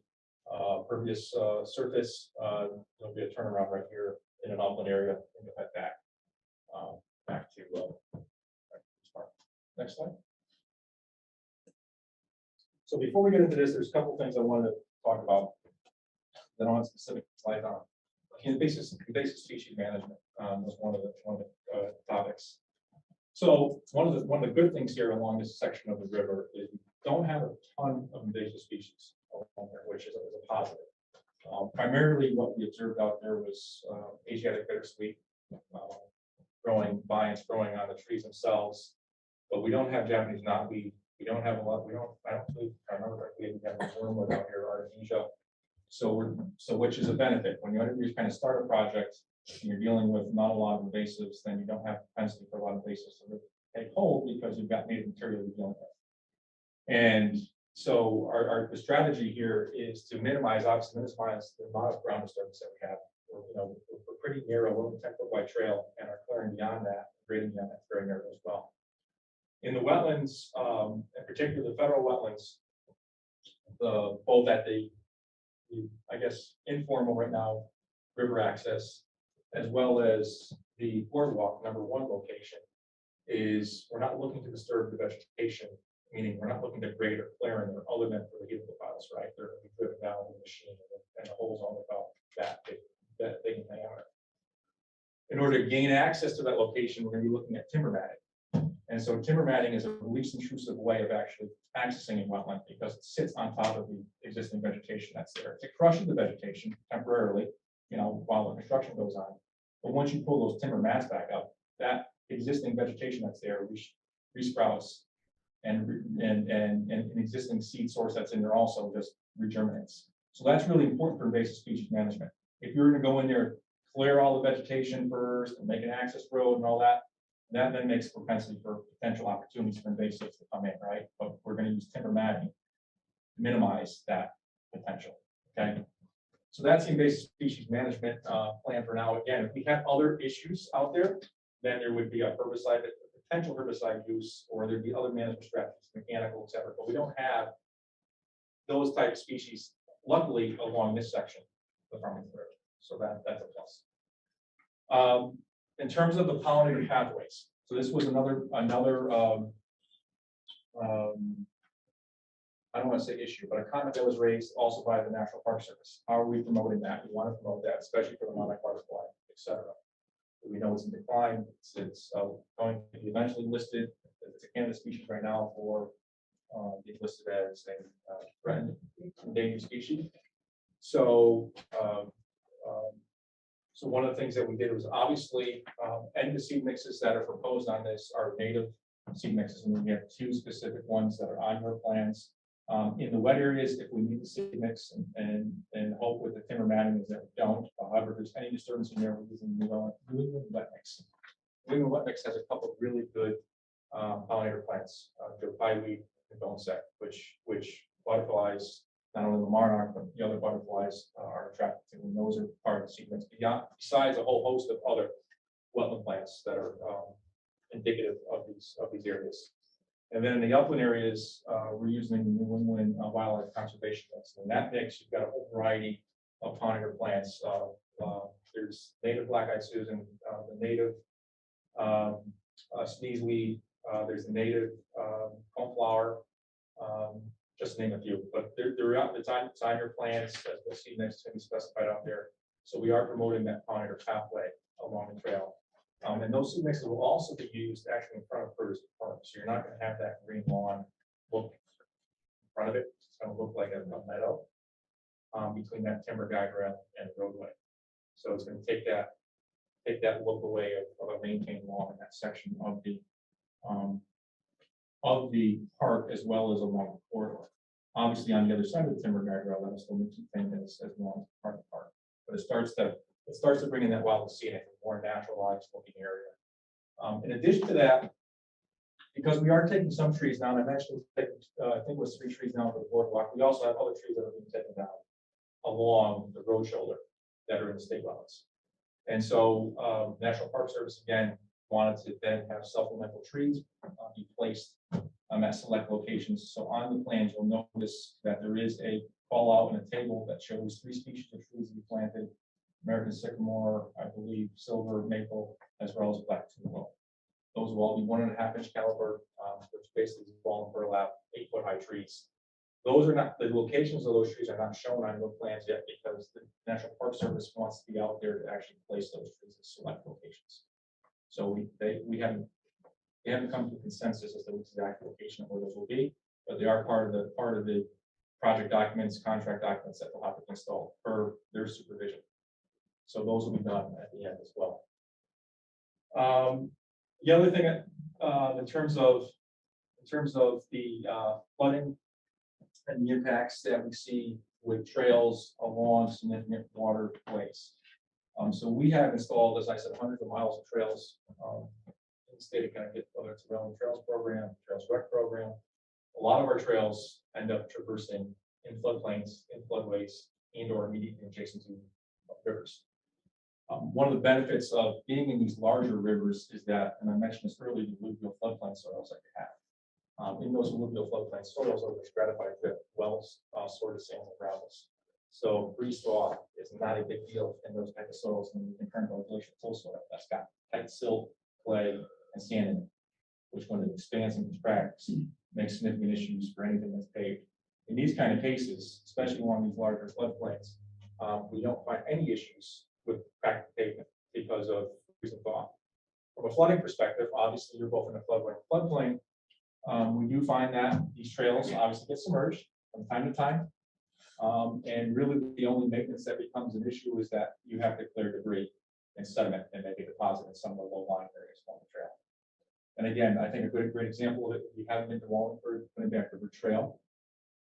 G: pervious surface. There'll be a turnaround right here in an upland area, and you'll head back to this part. Next slide. So before we get into this, there's a couple things I wanted to talk about that on specific slides on. Invasive species management was one of the topics. So one of the good things here along this section of the river is we don't have a ton of invasive species along there, which is a positive. Primarily, what we observed out there was Asiatic bittersweet vines growing on the trees themselves, but we don't have Japanese knotweed. We don't have a lot. I don't believe, if I remember correctly, we have a wormwood out here, Artemisia. So which is a benefit when you kind of start a project and you're dealing with not a lot of invasives, then you don't have propensity for a lot of invasives to take hold because you've got native material you're dealing with. And so the strategy here is to minimize the amount of ground disturbance that we have. We're pretty narrow, we're on a 10-foot wide trail, and our clearing beyond that, grading beyond that, is very narrow as well. In the wetlands, in particular the federal wetlands, both at the I guess informal right now river access, as well as the boardwalk number 1 location, is we're not looking to disturb the vegetation, meaning we're not looking to grade or clear in there other than for the heliophiles, right? They're going to be driven down with the machine, and the holes only about that big in diameter. In order to gain access to that location, we're going to be looking at timber matting. And so timber matting is a least intrusive way of actually accessing a wetland because it sits on top of the existing vegetation that's there. It crushes the vegetation temporarily, while the construction goes on. But once you pull those timber mats back up, that existing vegetation that's there resprouts, and an existing seed source that's in there also just regerminates. So that's really important for invasive species management. If you're going to go in there, clear all the vegetation first and make an access road and all that, that then makes propensity for potential opportunities for invasives to come in, right? But we're going to use timber matting to minimize that potential. Okay, so that's the invasive species management plan for now. Again, if we have other issues out there, then there would be a herbicide potential herbicide use, or there'd be other management strategies, mechanical, et cetera, but we don't have those type of species, luckily, along this section of the Farmington River. So that's a plus. In terms of the pollinator pathways, so this was another I don't want to say issue, but a comment that was raised also by the National Park Service. How are we promoting that? We want to promote that, especially for the monarch butterfly, et cetera. We know it's in decline. It's going to be eventually listed. It's a Canada species right now for being listed as a threatened endangered species. So, so one of the things that we did was obviously any of the seed mixes that are proposed on this are native seed mixes, and we have 2 specific ones that are on your plans. In the wet areas, if we need the seed mix and hope with the timber matting is that we don't. However, if there's any disturbance in there, we're using New England wet mix. New England wet mix has a couple of really good pollinator plants, Joe Pyeweed and boneset, which butterflies, not only the monarch, but the other butterflies are attracted to, and those are part of the sequence. Besides a whole host of other wetland plants that are indicative of these areas. And then in the upland areas, we're using the New England wildlife conservation mix. And in that mix, you've got a whole variety of pollinator plants. There's native black-eyed Susan, the native sneezeweed, there's the native coneflower, just to name a few. But they're out. It's on your plans, as we'll see next to be specified out there. So we are promoting that pollinator pathway along the trail. And those seed mixes will also be used actually in front of Curtis Park. So you're not going to have that green lawn look in front of it. It's going to look like a meadow between that timber guide rail and roadway. So it's going to take that look away of a maintained lawn in that section of the park, as well as along the corridor. Obviously, on the other side of the timber guide rail, that'll still keep things as long as part of the park. But it starts to bring in that wild scenic, more naturalized looking area. In addition to that, because we are taking some trees down, I mentioned I think it was 3 trees down for the boardwalk. We also have other trees that are being taken down along the road shoulder that are in the state wetlands. And so National Park Service again wanted to then have supplemental trees be placed at select locations. So on the plans, you'll notice that there is a call out in a table that shows 3 species of trees to be planted: American sycamore, I believe, silver maple, as well as black tulip. Those will all be 1.5-inch caliber, which basically is ball and burlap, 8-foot-high trees. Those are not, the locations of those trees are not shown on your plans yet, because the National Park Service wants to be out there to actually place those trees at select locations. So we haven't come to a consensus as to the exact location of where those will be, but they are part of the project documents, contract documents that they'll have to install per their supervision. So those will be done at the end as well. The other thing, in terms of the flooding and the impacts that we see with trails along significant waterways. So we have installed, as I said, hundreds of miles of trails in the state of Connecticut, whether it's a rail and trails program, trails rec program. A lot of our trails end up traversing in floodplains, in floodways, and/or immediately adjacent to rivers. One of the benefits of being in these larger rivers is that, and I mentioned this earlier, the alluvial floodplain soils that you have. In those alluvial floodplain soils are stratified with wells, sorted sands and gravels. So freeze thaw is not a big deal in those type of soils, and you can turn to a glacial full soil that's got tight silt, clay, and sand in it, which when it expands and contracts, makes significant issues for anything that's paved. In these kind of cases, especially along these larger floodplains, we don't find any issues with cracked pavement because of freezing thaw. From a flooding perspective, obviously you're both in a floodplain. We do find that these trails obviously get submerged from time to time. And really the only maintenance that becomes an issue is that you have to clear debris and sediment and make a deposit in some of the low-lying areas along the trail. And again, I think a great example of it, if you haven't been to Wallingford, Quinnipiac River Trail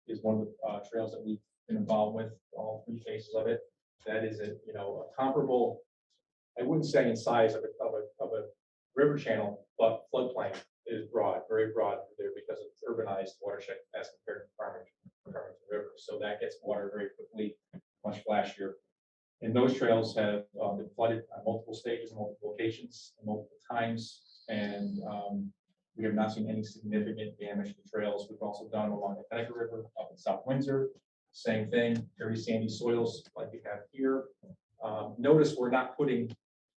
G: is one of the trails that we've been involved with, all 3 phases of it. That is a comparable, I wouldn't say in size of a river channel, but floodplain is broad, very broad there because it's urbanized watershed as compared to Farmington River. So that gets water very quickly, much flashier. And those trails have been flooded on multiple stages, multiple locations, multiple times. And we have not seen any significant damage to the trails. We've also done along the Connecticut River up in South Windsor. Same thing, very sandy soils like we have here. Notice we're not putting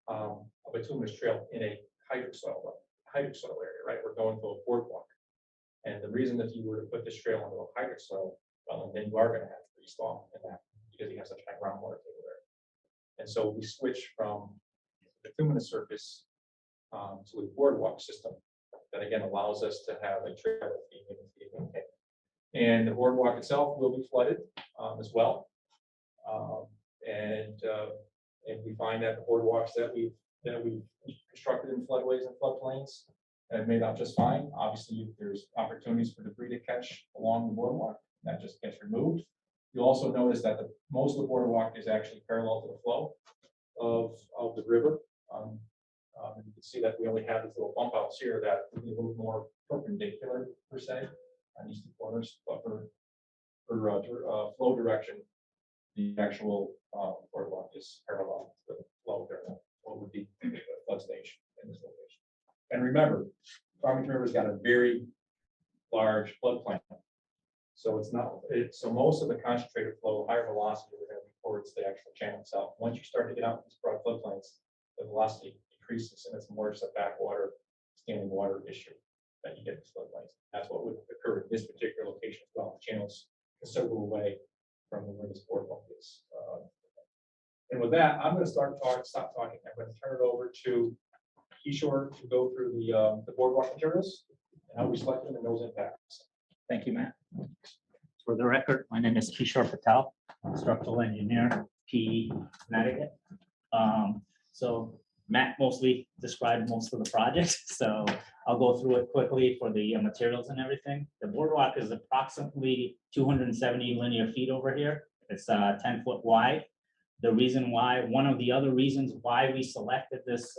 G: a bituminous trail in a hydric soil area, right? We're going to a boardwalk. And the reason if you were to put this trail into a hydric soil, well, then you are going to have freeze thaw in that because you have such high groundwater table there. And so we switch from bituminous surface to a boardwalk system that again allows us to have a trail that's being maintained. And the boardwalk itself will be flooded as well. And we find that the boardwalks that we've constructed in floodways and floodplains have made out just fine. Obviously, there's opportunities for debris to catch along the boardwalk that just gets removed. You'll also notice that most of the boardwalk is actually parallel to the flow of the river. And you can see that we only have these little bump outs here that would be a little more perpendicular per se on these two corners, but for flow direction, the actual boardwalk is parallel to the flow there. What would be the flood stage in this location? And remember, Farmington River's got a very large floodplain. So so most of the concentrated flow, higher velocity, we're going to be towards the actual channel itself. Once you start to get out in these broad floodplains, the velocity decreases and it's more just a backwater, standing water issue that you get in these floodplains. That's what would occur in this particular location as well. The channel's considerable away from where this boardwalk is. And with that, I'm going to stop talking. I'm going to turn it over to Kishore to go through the boardwalk materials and how we select them and those impacts.
H: Thank you, Matt. For the record, my name is Kishore Patel, structural engineer, PE, Connecticut. So Matt mostly described most of the projects, so I'll go through it quickly for the materials and everything. The boardwalk is approximately 270 linear feet over here. It's 10 foot wide. The reason why, one of the other reasons why we selected this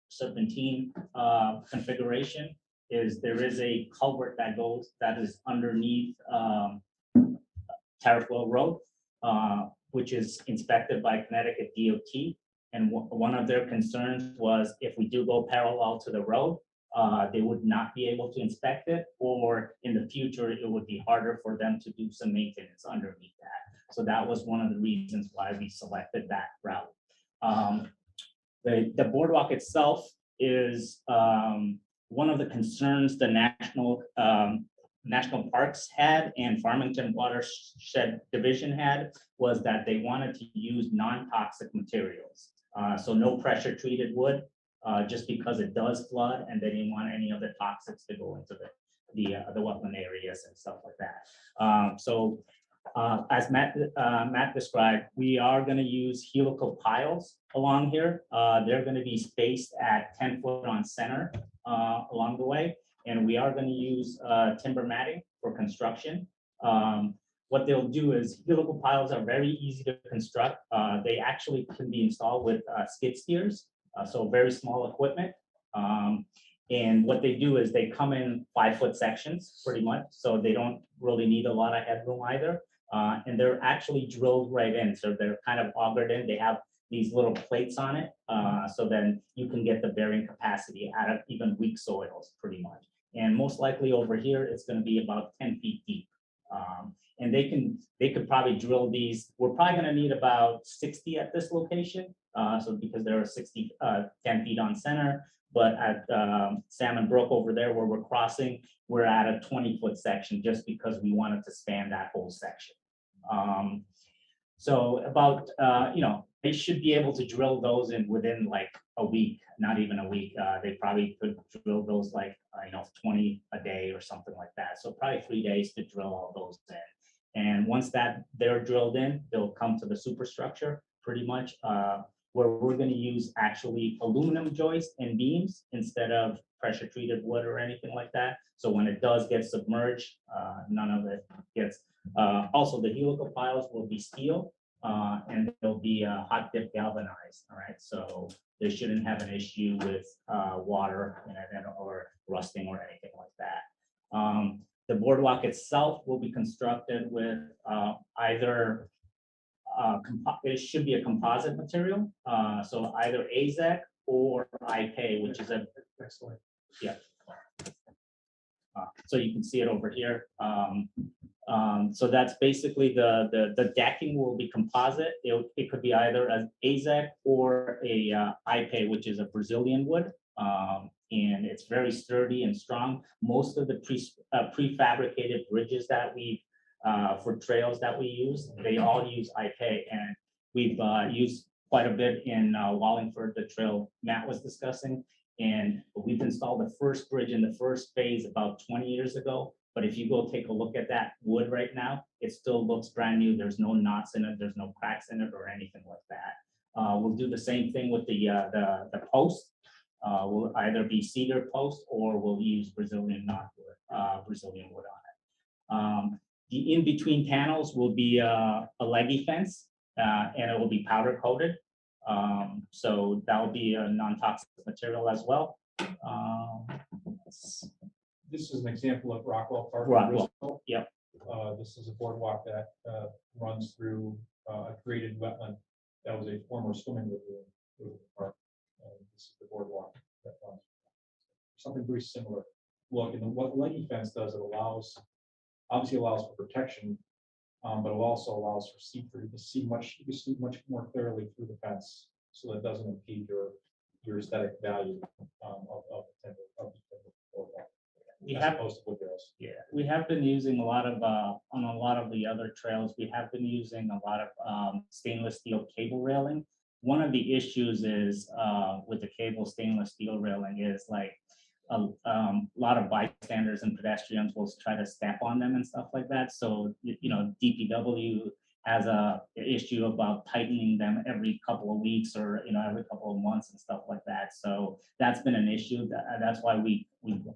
H: serpentine configuration is there is a culvert that is underneath Terraflow Road, which is inspected by Connecticut DOT. And one of their concerns was if we do go parallel to the road, they would not be able to inspect it, or in the future, it would be harder for them to do some maintenance underneath that. So that was one of the reasons why we selected that route. The boardwalk itself is one of the concerns the national parks had and Farmington Watershed Division had was that they wanted to use non-toxic materials. So no pressure treated wood, just because it does flood, and they didn't want any of the toxics to go into the wetland areas and stuff like that. As Matt described, we are going to use helical piles along here. They're going to be spaced at 10 foot on center along the way, and we are going to use timber matting for construction. What they'll do is helical piles are very easy to construct. They actually can be installed with skid steers, so very small equipment. And what they do is they come in 5 foot sections pretty much, so they don't really need a lot of headroom either. And they're actually drilled right in, so they're kind of augered in. They have these little plates on it, so then you can get the bearing capacity out of even weak soils pretty much. And most likely over here, it's going to be about 10 feet deep. And they could probably drill these. We're probably going to need about 60 at this location. So because there are 10 feet on center, but at Salmon Brook over there where we're crossing, we're at a 20-foot section just because we wanted to span that whole section. So about, they should be able to drill those in within like a week, not even a week. They probably could drill those like, 20 a day or something like that. So probably 3 days to drill all those in. And once that they're drilled in, they'll come to the superstructure pretty much, where we're going to use actually aluminum joists and beams instead of pressure treated wood or anything like that. So when it does get submerged, none of it gets. Also, the helical piles will be steel and they'll be hot dip galvanized. All right, so they shouldn't have an issue with water or rusting or anything like that. The boardwalk itself will be constructed with either it should be a composite material, so either AZEK or IK, which is a
A: Excellent.
H: So you can see it over here. So that's basically the decking will be composite. It could be either an AZEC or a IPA, which is a Brazilian wood. And it's very sturdy and strong. Most of the prefabricated bridges that we for trails that we use, they all use IPA, and we've used quite a bit in Wallingford, the trail Matt was discussing. And we've installed the first bridge in the first phase about 20 years ago. But if you go take a look at that wood right now, it still looks brand new. There's no knots in it. There's no cracks in it or anything like that. We'll do the same thing with the post. Will either be cedar post or we'll use Brazilian Brazilian wood on it. The in-between panels will be a leggy fence, and it will be powder coated. So that will be a non-toxic material as well.
G: This is an example of Rockwell Park. in
H: Rockwell,
G: Bristol.
H: yep.
G: This is a boardwalk that runs through a created wetland. That was a former swimming lagoon. Through the park. This is the boardwalk that runs. Something very similar. Look, and what the leggy fence does, it obviously allows for protection, but it also allows for see-through. You can see much more clearly through the fence, so that it doesn't impede your aesthetic value of the timber boardwalk.
H: We
G: As
H: have,
G: opposed to wood rails.
H: yeah, we have been using a lot of, on a lot of the other trails, we have been using a lot of stainless steel cable railing. One of the issues is with the cable stainless steel railing is like a lot of bystanders and pedestrians will try to step on them and stuff like that. So, DPW has a issue about tightening them every couple of weeks or, every couple of months and stuff like that. So that's been an issue. That's why we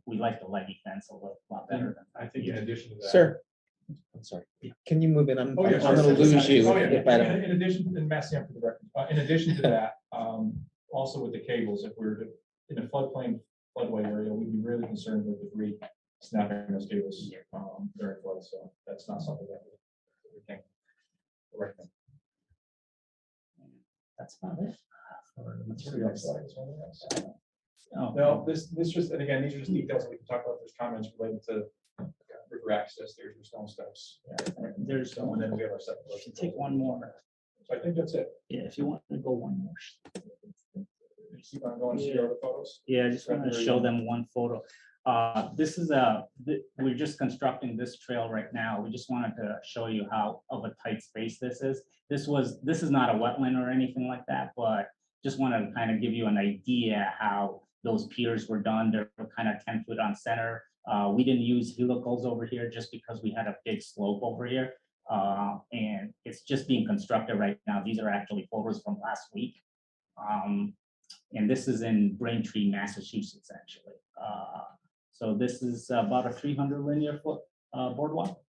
H: like the leggy fence a lot better.
G: I think in addition to that.
B: Sir, I'm sorry. Can you move in? I'm
G: Oh, yeah,
B: gonna
G: sure.
B: lose you
G: Oh, yeah.
B: if I don't.
G: In addition, and Matt Sam for the record, in addition to that, also with the cables, if we were in a floodway area, we'd be really concerned with debris snapping those cables during flood. So that's not something that we can recommend.
H: That's about it. For the
G: See the
H: materials.
G: next slide, is there anything else?
H: Oh,
G: No, this just, and again, these are just details that we can talk about. There's comments related to river access, there's your stone steps.
H: There's
G: So, and then we have our second.
H: If you take one more,
G: So I think that's it.
H: yeah, if you want to go one more.
G: Keep on going, see your other photos.
H: Yeah, I just want to show them one photo. This is we're just constructing this trail right now. We just wanted to show you how of a tight space this is. This is not a wetland or anything like that, but just wanted to kind of give you an idea how those piers were done. They're kind of 10 foot on center. We didn't use helicals over here just because we had a big slope over here. And it's just being constructed right now. These are actually photos from last week. And this is in Braintree, Massachusetts, actually. So this is about a 300 linear foot boardwalk.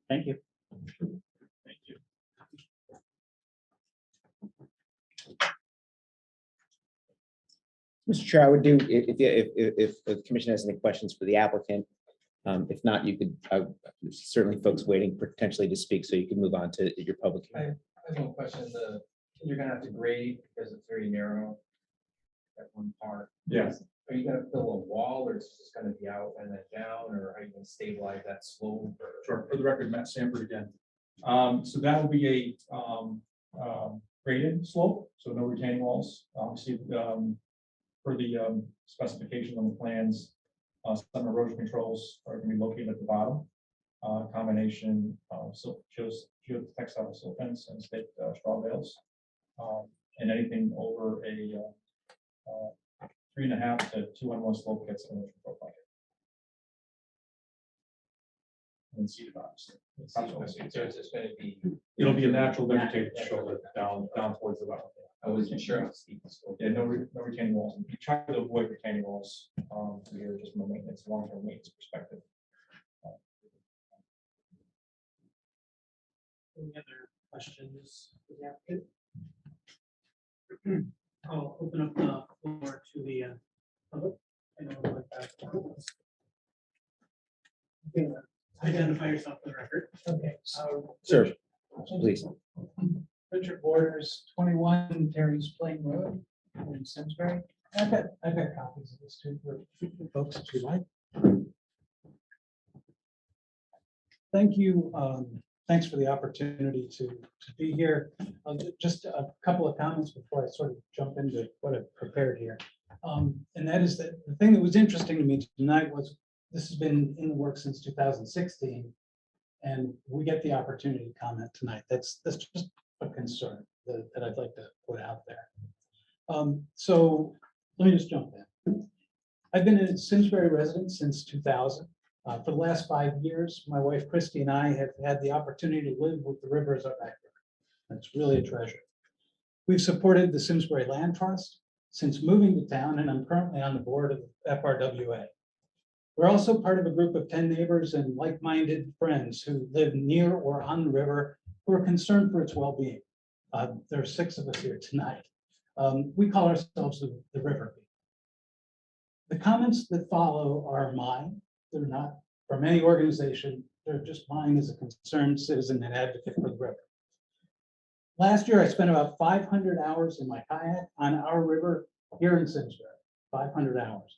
H: Thank you.
G: Thank you.
B: Mr. Chair, I would do, if the commission has any questions for the applicant. If not, you could, certainly folks waiting potentially to speak, so you can move on to your public hearing.
I: I have one question. You're gonna have to grade because it's very narrow. That one part.
G: Yes.
I: Are you gonna fill a wall or it's just gonna be out and then down, or are you gonna stabilize that slope? Or?
G: Sure. For the record, Matt Sanford again. So that will be a graded slope, so no retaining walls. Obviously, for the specification on the plans, some erosion controls are going to be located at the bottom. Combination of geotextile silt fence and staked straw bales. And anything over a 3.5 to 2-on-1 slope gets an erosion profile. And seeded, obviously.
I: So it's just gonna be.
G: It'll be a natural vegetated shoulder down towards the bottom.
I: I wasn't sure how steep the slope.
G: Yeah, no retaining walls. We try to avoid retaining walls here, just from a maintenance, long-term maintenance perspective.
A: Any other questions for the applicant? I'll open up the floor to the public. Anyone would like that? Okay, identify yourself for the record.
J: Okay.
B: Sir, please.
J: Richard Borders, 21 Terry's Plain Road in Simsbury. I've got copies of this too for folks if you like. Thank you. Thanks for the opportunity to be here. Just a couple of comments before I sort of jump into what I've prepared here. And that is that the thing that was interesting to me tonight was this has been in the works since 2016. And we get the opportunity to comment tonight. That's just a concern that I'd like to put out there. So let me just jump in. I've been a Simsbury resident since 2000. For the last 5 years, my wife Christy and I have had the opportunity to live with the river as our backyard. That's really a treasure. We've supported the Simsbury Land Trust since moving to town, and I'm currently on the board of FRWA. We're also part of a group of 10 neighbors and like-minded friends who live near or on the river who are concerned for its well-being. There are 6 of us here tonight. We call ourselves the River People. The comments that follow are mine. They're not from any organization. They're just mine as a concerned citizen and advocate for the river. Last year, I spent about 500 hours in my kayak on our river here in Simsbury, 500 hours.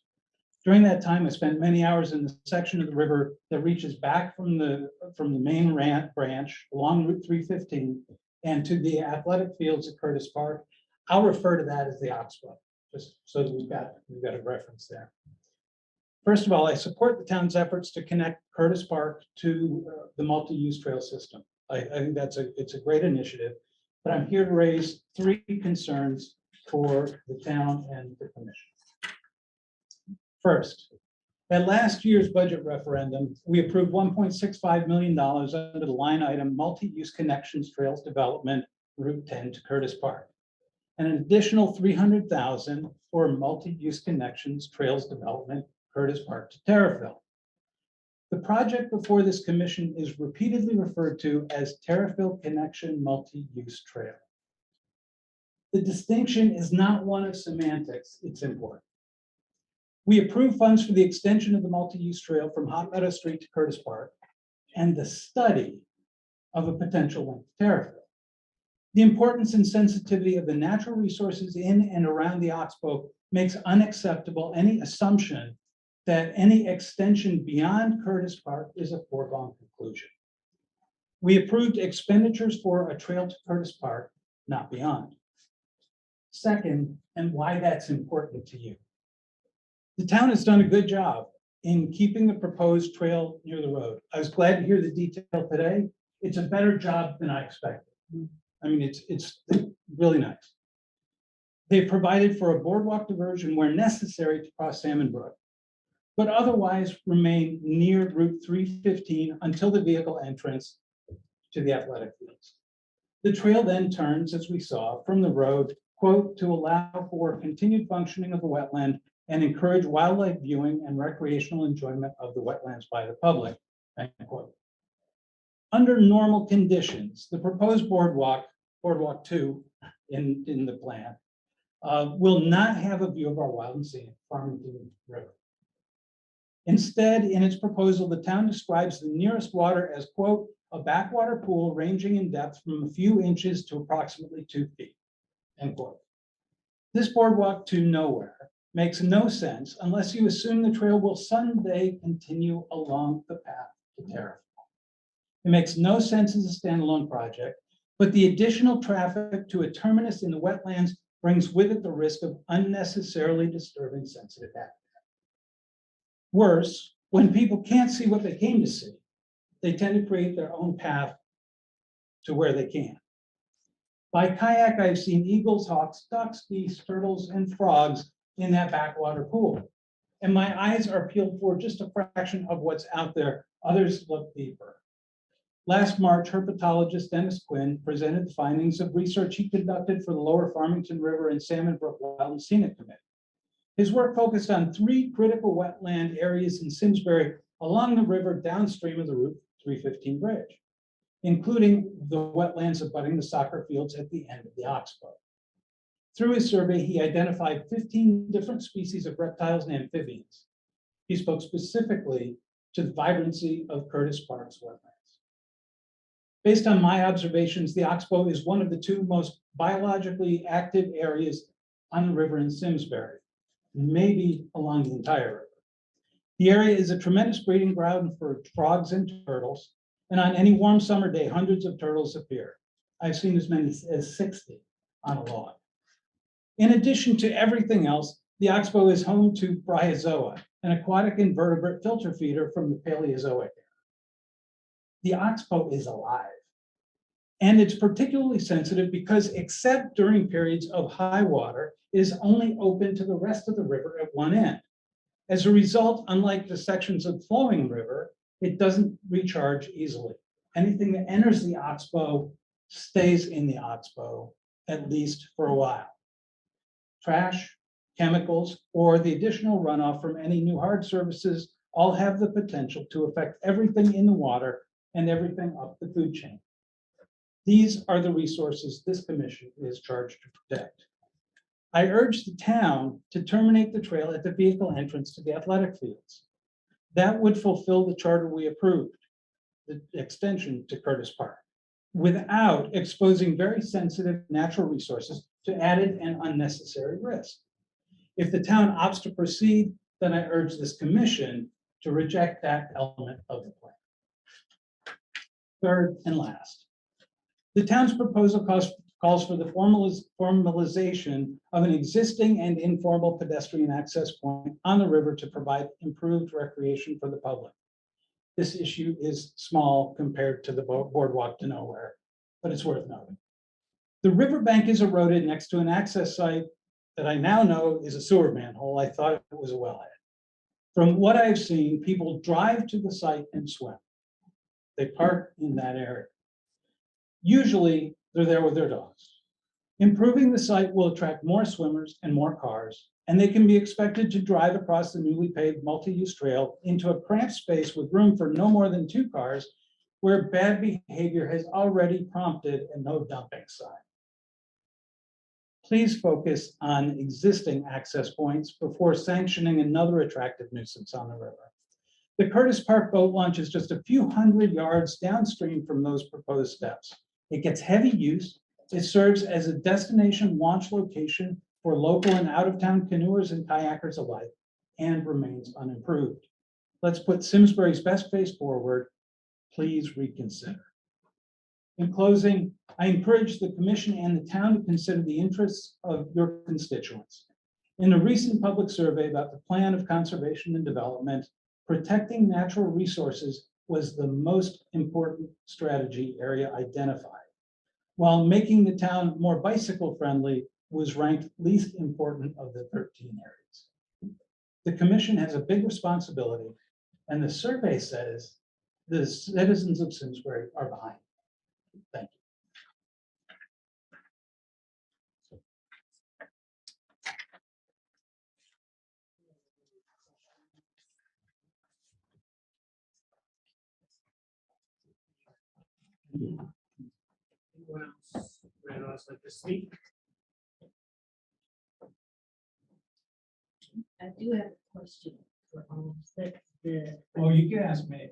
J: During that time, I spent many hours in the section of the river that reaches back from the main branch along Route 315 and to the athletic fields at Curtis Park. I'll refer to that as the Oxbow, just so that we've got a reference there. First of all, I support the town's efforts to connect Curtis Park to the multi-use trail system. I think it's a great initiative, but I'm here to raise 3 concerns for the town and the commission. First, at last year's budget referendum, we approved $1.65 million under the line item Multi-Use Connections Trails Development Route 10 to Curtis Park, and an additional $300,000 for Multi-Use Connections Trails Development Curtis Park to Terrafil. The project before this commission is repeatedly referred to as Terrafil Connection Multi-Use Trail. The distinction is not one of semantics, it's important. We approve funds for the extension of the multi-use trail from Hot Meadow Street to Curtis Park and the study of a potential link to Terrafil. The importance and sensitivity of the natural resources in and around the Oxbow makes unacceptable any assumption that any extension beyond Curtis Park is a foregone conclusion. We approved expenditures for a trail to Curtis Park, not beyond. Second, and why that's important to you. The town has done a good job in keeping the proposed trail near the road. I was glad to hear the detail today. It's a better job than I expected. I mean, it's really nice. They provided for a boardwalk diversion where necessary to cross Salmon Brook, but otherwise remain near Route 315 until the vehicle entrance to the athletic fields. The trail then turns, as we saw, from the road, quote, to allow for continued functioning of the wetland and encourage wildlife viewing and recreational enjoyment of the wetlands by the public, end quote. Under normal conditions, the proposed boardwalk 2 in the plan, will not have a view of our wild and scenic Farmington River. Instead, in its proposal, the town describes the nearest water as, quote, a backwater pool ranging in depth from a few inches to approximately 2 feet, end quote. This boardwalk to nowhere makes no sense unless you assume the trail will someday continue along the path to Terrafil. It makes no sense as a standalone project, but the additional traffic to a terminus in the wetlands brings with it the risk of unnecessarily disturbing sensitive habitat. Worse, when people can't see what they came to see, they tend to create their own path to where they can. By kayak, I've seen eagles, hawks, ducks, geese, turtles, and frogs in that backwater pool. And my eyes are peeled for just a fraction of what's out there. Others look deeper. Last March, herpetologist Dennis Quinn presented the findings of research he conducted for the Lower Farmington River and Salmon Brook Wild and Scenic Committee. His work focused on 3 critical wetland areas in Simsbury along the river downstream of the Route 315 bridge, including the wetlands abutting the soccer fields at the end of the Oxbow. Through his survey, he identified 15 different species of reptiles and amphibians. He spoke specifically to the vibrancy of Curtis Park's wetlands. Based on my observations, the Oxbow is one of the two most biologically active areas on the river in Simsbury, maybe along the entire river. The area is a tremendous breeding ground for frogs and turtles, and on any warm summer day, hundreds of turtles appear. I've seen as many as 60 on a log. In addition to everything else, the Oxbow is home to Bryozoa, an aquatic invertebrate filter feeder from the Paleozoic era. The Oxbow is alive. And it's particularly sensitive because, except during periods of high water, it is only open to the rest of the river at one end. As a result, unlike the sections of flowing river, it doesn't recharge easily. Anything that enters the Oxbow stays in the Oxbow, at least for a while. Trash, chemicals, or the additional runoff from any new hard surfaces all have the potential to affect everything in the water and everything up the food chain. These are the resources this commission is charged to protect. I urge the town to terminate the trail at the vehicle entrance to the athletic fields. That would fulfill the charter we approved, the extension to Curtis Park, without exposing very sensitive natural resources to added and unnecessary risk. If the town opts to proceed, then I urge this commission to reject that element of the plan. Third and last, the town's proposal calls for the formalization of an existing and informal pedestrian access point on the river to provide improved recreation for the public. This issue is small compared to the boardwalk to nowhere, but it's worth noting. The riverbank is eroded next to an access site that I now know is a sewer manhole. I thought it was a wellhead. From what I've seen, people drive to the site and swim. They park in that area. Usually, they're there with their dogs. Improving the site will attract more swimmers and more cars, and they can be expected to drive across the newly paved multi-use trail into a cramped space with room for no more than 2 cars, where bad behavior has already prompted a no dumping sign. Please focus on existing access points before sanctioning another attractive nuisance on the river. The Curtis Park boat launch is just a few hundred yards downstream from those proposed steps. It gets heavy use. It serves as a destination launch location for local and out-of-town canoers and kayakers alike, and remains unimproved. Let's put Simsbury's best face forward. Please reconsider. In closing, I encourage the commission and the town to consider the interests of your constituents. In a recent public survey about the plan of conservation and development, protecting natural resources was the most important strategy area identified, while making the town more bicycle friendly was ranked least important of the 13 areas. The commission has a big responsibility, and the survey says the citizens of Simsbury are behind. Thank you.
A: Anyone else? Anyone else like to speak?
K: I do have a question for the.
G: Oh, you can ask me.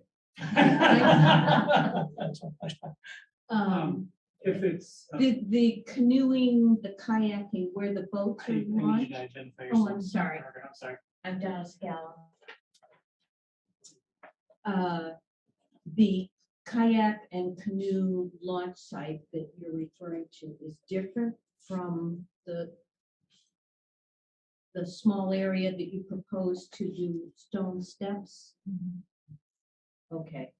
A: If it's.
K: The canoeing, the kayaking, where the boats
A: I
K: are
A: need you
K: launched.
A: to identify
K: Oh,
A: yourself.
K: I'm sorry.
A: I'm sorry.
K: I'm Donna Scala. The kayak and canoe launch site that you're referring to is different from the small area that you propose to do stone steps? Okay.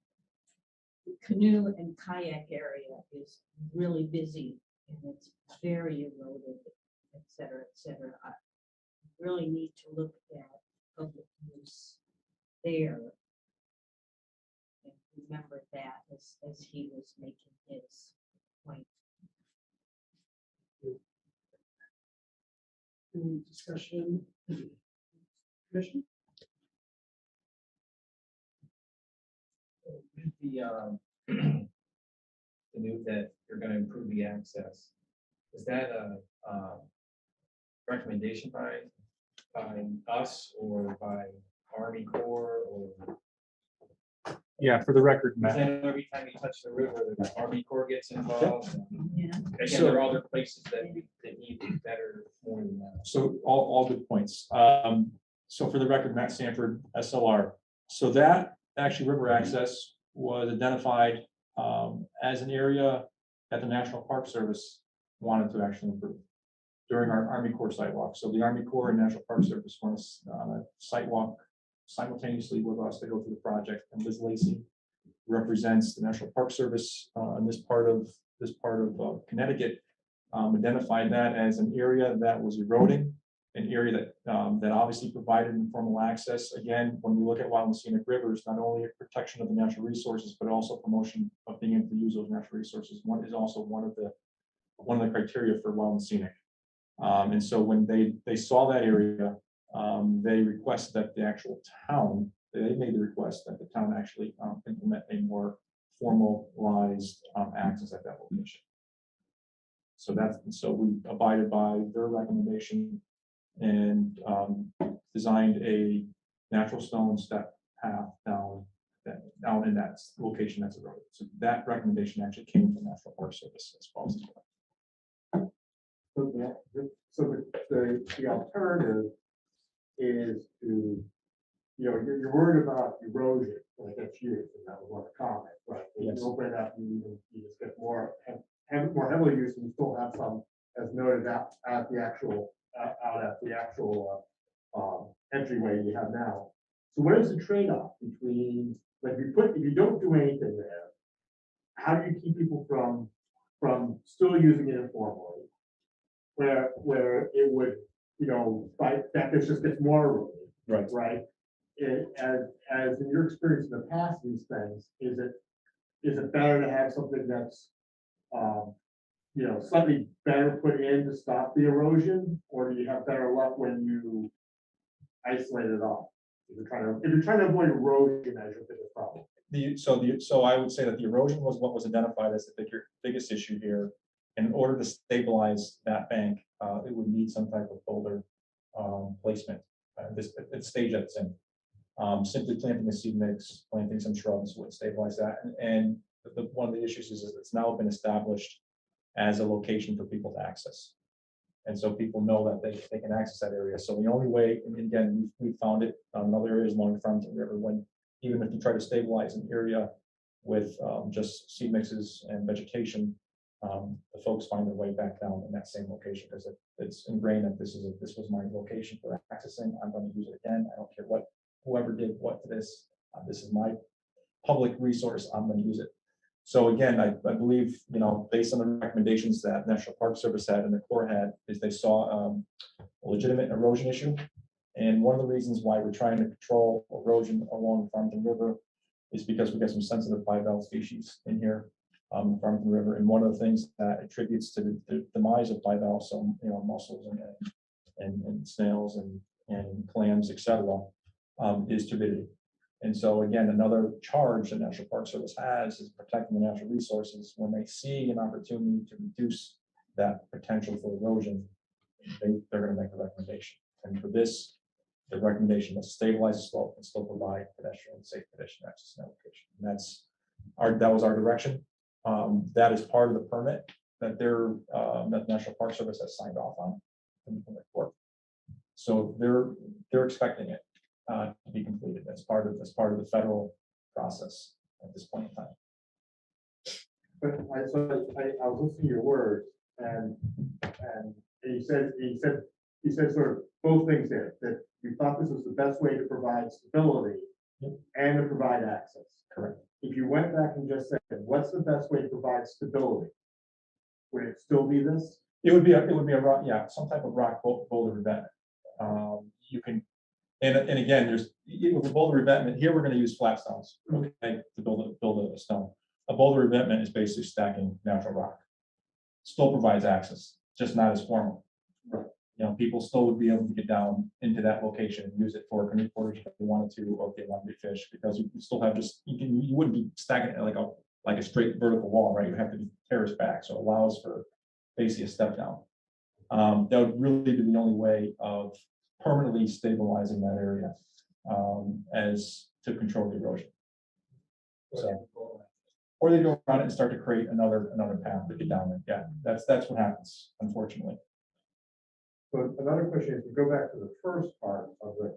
K: The canoe and kayak area is really busy and it's very eroded, et cetera, et cetera. I really need to look at public use there. And remember that as he was making his point.
A: Any discussion? Commission?
I: With the new that you're gonna improve the access, is that a recommendation by us or by Army Corps or
G: Yeah, for the record,
I: Because I
G: Matt.
I: know every time you touch the river, the Army Corps gets involved.
K: Yeah.
I: Again, there are other places that need better more than that.
G: So all good points. So for the record, Matt Sanford, SLR. So that actually river access was identified as an area that the National Park Service wanted to actually improve during our Army Corps site walk. So the Army Corps and National Park Service went on a site walk simultaneously with us to go through the project. And Liz Lacy represents the National Park Service in this part of Connecticut. Identified that as an area that was eroding, an area that obviously provided informal access. Again, when we look at wild and scenic rivers, not only a protection of the natural resources, but also promotion of being able to use those natural resources. One is also one of the criteria for wild and scenic. And so when they saw that area, they requested that the actual town, they made the request that the town actually implement a more formalized access at that location. So we abided by their recommendation and designed a natural stone step path down in that location that's eroded. So that recommendation actually came from National Park Service as far as.
E: So the alternative is to, you're worried about erosion, like that's you, and that was one of the comments, right? When
G: Yes.
E: you open it up, you just get more heavily used, and you still have some, as noted, out at the actual entryway you have now. So what is the trade-off between, like, if you don't do anything there, how do you keep people from still using it informally? Where it would, that this just gets more eroded,
G: Right.
E: right? As in your experience in the past, these things, is it better to have something that's, slightly better put in to stop the erosion, or do you have better luck when you isolate it off? If you're trying to avoid erosion as your biggest problem.
G: So I would say that the erosion was what was identified as the biggest issue here. And in order to stabilize that bank, it would need some type of boulder placement at the stage that it's in. Simply planting a seed mix, planting some shrubs would stabilize that. And one of the issues is it's now been established as a location for people to access. And so people know that they can access that area. So the only way, and again, we found it in other areas along the Farmington River, when even if you try to stabilize an area with just seed mixes and vegetation, the folks find their way back down in that same location because it's ingrained that this was my location for accessing. I'm going to use it again. I don't care whoever did what to this. This is my public resource. I'm going to use it. So again, I believe, based on the recommendations that National Park Service had and the Corps had, is they saw a legitimate erosion issue. And one of the reasons why we're trying to control erosion along the Farmington River is because we got some sensitive bivalve species in here, Farmington River. And one of the things that attributes to the demise of bivalve, so mussels and snails and clams, etc., is turbidity. And so again, another charge the National Park Service has is protecting the natural resources. When they see an opportunity to reduce that potential for erosion, they're going to make a recommendation. And for this, the recommendation is stabilize the slope and still provide safe pedestrian access to that location. And that was our direction. That is part of the permit that that the National Park Service has signed off on from the Corps. So they're expecting it to be completed. That's part of the federal process at this point in time.
E: But I was listening to your words, and you said sort of both things there, that you thought this was the best way to provide stability and to provide access.
G: Correct.
E: If you went back and just said, what's the best way to provide stability? Would it still be this?
G: It would be a rock, some type of rock boulder revetment. You can, and again, with a boulder revetment here, we're going to use flat stones, okay, to build a stone. A boulder revetment is basically stacking natural rock. Still provides access, just not as formal.
E: Right.
G: People still would be able to get down into that location and use it for canoe portage if they wanted to, or if they wanted to fish, because you still have you wouldn't be stacking it like a straight vertical wall, right? You have to be terraced back, so it allows for basically a step down. That would really be the only way of permanently stabilizing that area as to control the erosion.
D: So, or they go around it and start to create another path to get down there. Yeah, that's what happens, unfortunately.
E: So another question is to go back to the first part of the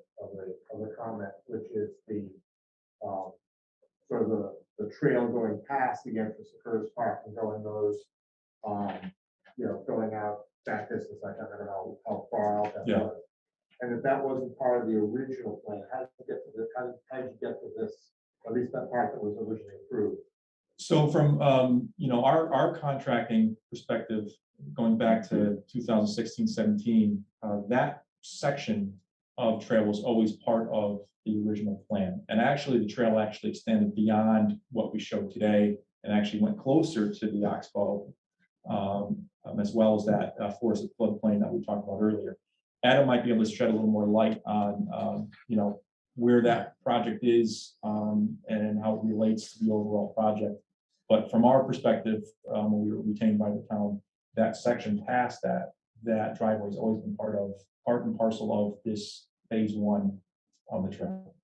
E: comment, which is the sort of the trail going past the entrance to Curtis Park and going those, going out that distance. I don't know how far out that
G: Yeah.
E: was. And if that wasn't part of the original plan, how did you get to this? How did you get to this? At least that part that was originally approved.
G: So from, our contracting perspective, going back to 2016, 17, that section of trail was always part of the original plan. And actually, the trail actually extended beyond what we showed today and actually went closer to the Oxbow, as well as that forested floodplain that we talked about earlier. Adam might be able to shed a little more light on, where that project is and how it relates to the overall project. But from our perspective, when we were retained by the town, that section past that driveway has always been part and parcel of this phase one of the trail.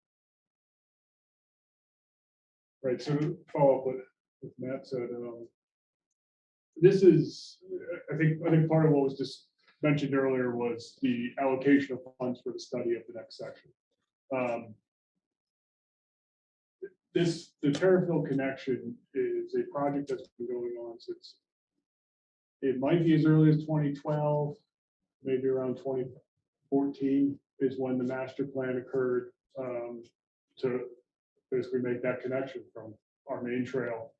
F: Right, so to follow up with Matt said, this is, I think part of what was just mentioned earlier was the allocation of funds for the study of the next section. The Terrifield connection is a project that's been going on since, it might be as early as 2012, maybe around 2014 is when the master plan occurred, to basically make that connection from our main trail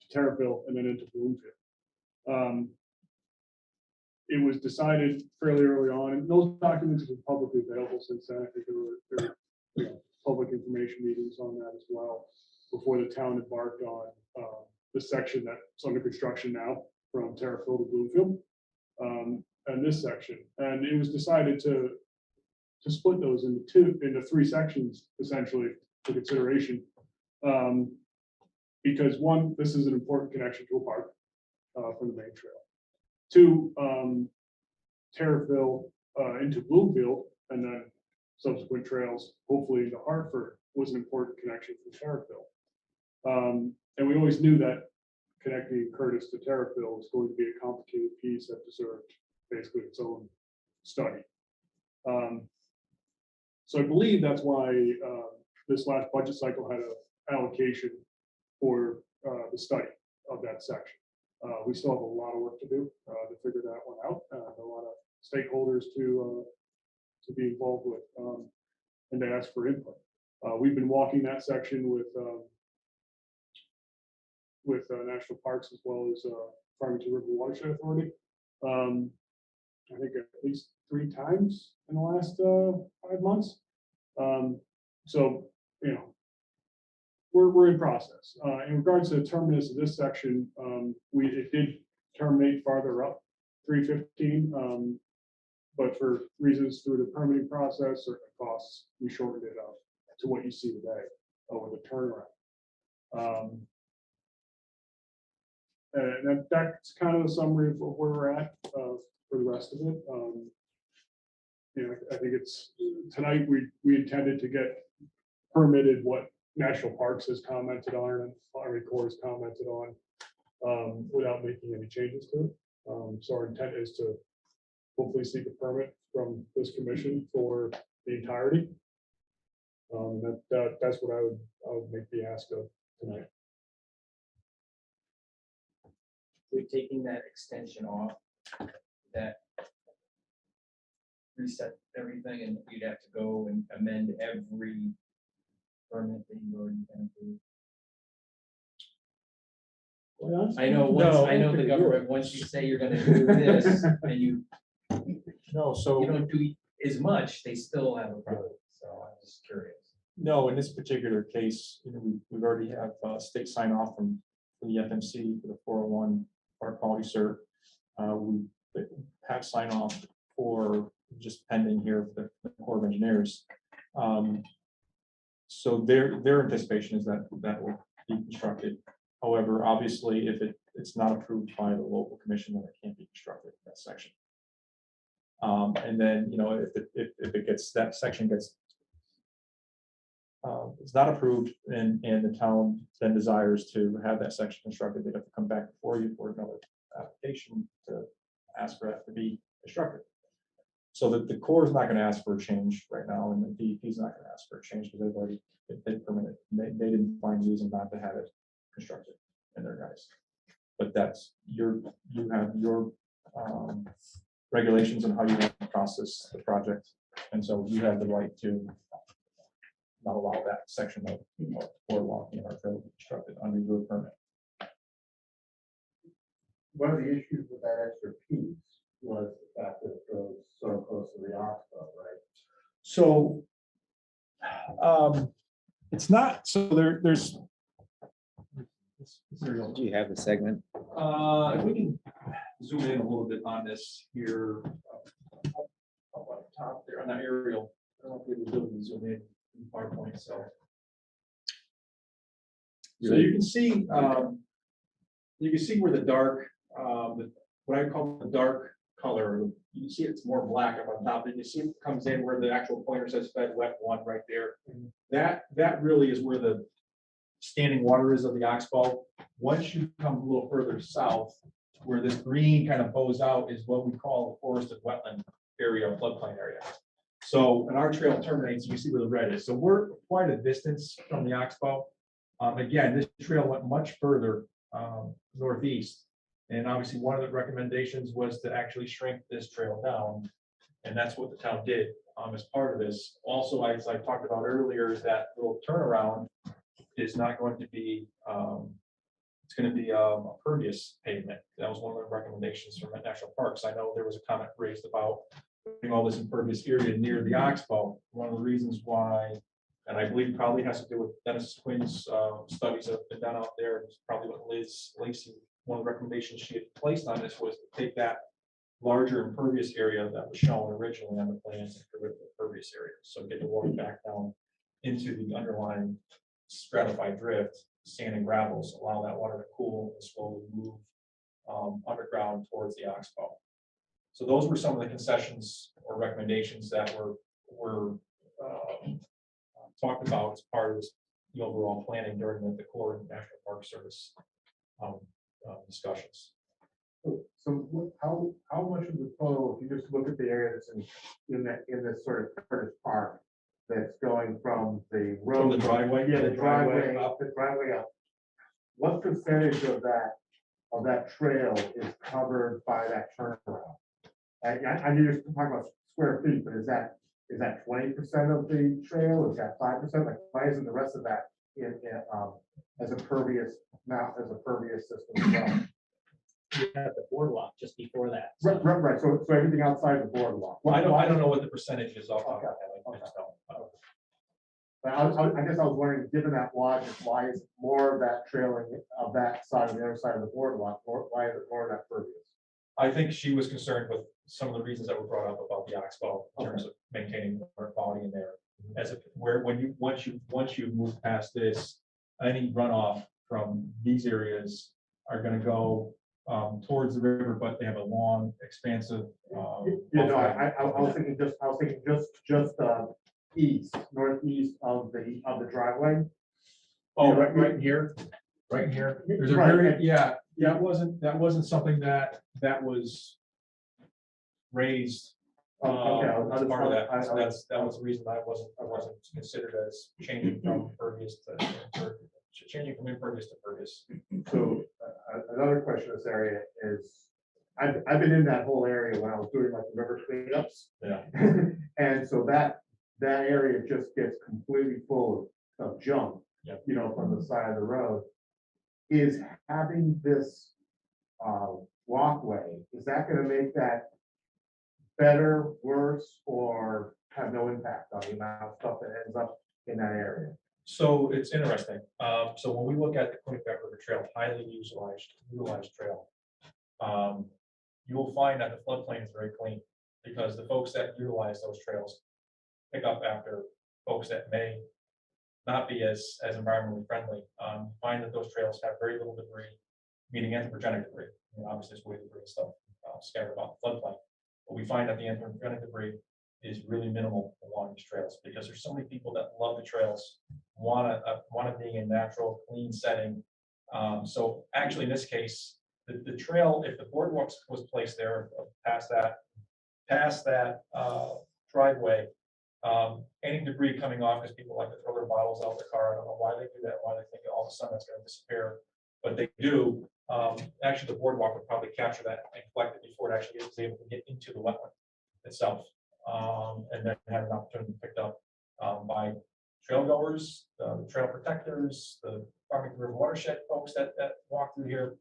F: to Terrifield and then into Bloomfield. It was decided fairly early on, and those documents have been publicly available since then. I think there were public information meetings on that as well, before the town embarked on the section that's under construction now from Terrifield to Bloomfield, and this section. And it was decided to split those into three sections, essentially, for consideration. Because one, this is an important connection to a park from the main trail. Two, Terrifield into Bloomfield, and then subsequent trails, hopefully into Hartford, was an important connection from Terrifield. And we always knew that connecting Curtis to Terrifield was going to be a complicated piece that deserved basically its own study. So I believe that's why this last budget cycle had an allocation for the study of that section. We still have a lot of work to do to figure that one out. A lot of stakeholders to be involved with and to ask for input. We've been walking that section with national parks as well as Farmington River Watershed Authority. I think at least 3 times in the last 5 months. So, we're in process. In regards to the terminus of this section, it did terminate farther up 315, but for reasons through the permitting process or costs, we shortened it up to what you see today with a turnaround. And that's kind of the summary of where we're at for the rest of it. I think it's tonight we intended to get permitted what National Parks has commented on and Army Corps has commented on without making any changes to it. So our intent is to hopefully seek a permit from this commission for the entirety. That's what I would make the ask of tonight.
I: We're taking that extension off, that reset everything, and you'd have to go and amend every permit that you've already been approved. I know, I know the government, once you say you're gonna do this, and you don't do as much, they still have a problem, so I'm just curious.
G: No, in this particular case, we've already have state sign off from the FMC for the 401 park quality cert. We have sign off for just pending here for the Corps of Engineers. So their anticipation is that will be constructed. However, obviously, if it's not approved by the local commission, then it can't be constructed in that section. And then, if it gets, that section gets it's not approved and the town then desires to have that section constructed, they'd have to come back before you for another application to ask for that to be constructed. So that the Corps is not gonna ask for a change right now, and the DEP is not gonna ask for a change because they've already, they permitted, they didn't find reason not to have it constructed in their guys. But that's you have your regulations on how you want to process the project. And so you have the right to not allow that section of boardwalk in our trail to be constructed under your permit.
E: One of the issues with that extra piece was the fact that it goes so close to the oxbow, right?
G: So it's not, so there's.
B: Do you have the segment?
G: If we can zoom in a little bit on this here. Up on top there on that aerial. I don't know if we were able to zoom in PowerPoint, so. So you can see where the dark, what I call the dark color, you can see it's more black up on top, and you see it comes in where the actual pointer says fed wet 1 right there. That really is where the standing water is of the oxbow. Once you come a little further south, where this green kind of bows out is what we call the forested wetland area, floodplain area. So, and our trail terminates, you see where the red is. So we're quite a distance from the oxbow. Again, this trail went much further northeast. And obviously one of the recommendations was to actually shrink this trail down. And that's what the town did as part of this. Also, as I talked about earlier, is that little turnaround is not going to be, it's going to be a pervious pavement. That was one of the recommendations from the national parks. I know there was a comment raised about putting all this impervious area near the oxbow. One of the reasons why, and I believe probably has to do with Dennis Quinn's studies that have been done out there. It's probably what Liz Lacey, one of the recommendations she had placed on this was to take that larger impervious area that was shown originally on the plans and get rid of the impervious area. So get the water back down into the underlying stratified drift, sand and gravels, allow that water to cool and slowly move underground towards the oxbow. So those were some of the concessions or recommendations that were talked about as part of the overall planning during the Corps and National Park Service discussions.
E: How much of the total, if you just look at the area that's in this sort of Curtis Park, that's going from the road.
G: From the driveway?
E: Yeah, the driveway
G: up.
E: the driveway up. What percentage of that trail is covered by that turnaround? I knew you're talking about square feet, but is that 20% of the trail? Is that 5%? Like, why isn't the rest of that as a pervious system as well?
H: You have the boardwalk just before that.
E: Right. So everything outside the boardwalk.
G: I don't know what the percentage is off of that. I just don't.
E: But I guess I was wondering, given that logic, why is more of that trailing of that side of the other side of the boardwalk? Why is it more of that pervious?
G: I think she was concerned with some of the reasons that were brought up about the oxbow in terms of maintaining water quality in there. As if where once you move past this, any runoff from these areas are going to go towards the river, but they have a long, expansive.
E: I was thinking just northeast of the driveway.
G: Oh, right here. There's a very, that wasn't something that was raised. As part of that. So that was the reason I wasn't considered as changing from impervious to pervious.
E: So another question in this area is, I've been in that whole area when I was doing like the river cleanups.
G: Yeah.
E: And so that area just gets completely full of junk,
G: Yep.
E: From the side of the road. Is having this walkway, is that going to make that better, worse, or have no impact on the amount of stuff that ends up in that area?
G: So it's interesting. So when we look at the Connecticut River Trail, highly utilized trail, you will find that the floodplain is very clean because the folks that utilize those trails pick up after folks that may not be as environmentally friendly. Find that those trails have very little debris, meaning anthropogenic debris. Obviously, there's way debris and stuff scattered about the floodplain, but we find that the anthropogenic debris is really minimal along these trails, because there's so many people that love the trails, wanna be in a natural, clean setting. So actually, in this case, the trail, if the boardwalk was placed there past that driveway, any debris coming off, because people like to throw their bottles out their car. I don't know why they do that, why they think all of a sudden it's gonna disappear, but they do. Actually, the boardwalk would probably capture that and collect it before it actually is able to get into the wetland itself. And then have an opportunity to be picked up by trail goers, the trail protectors, the Farmington River watershed folks that walk through here.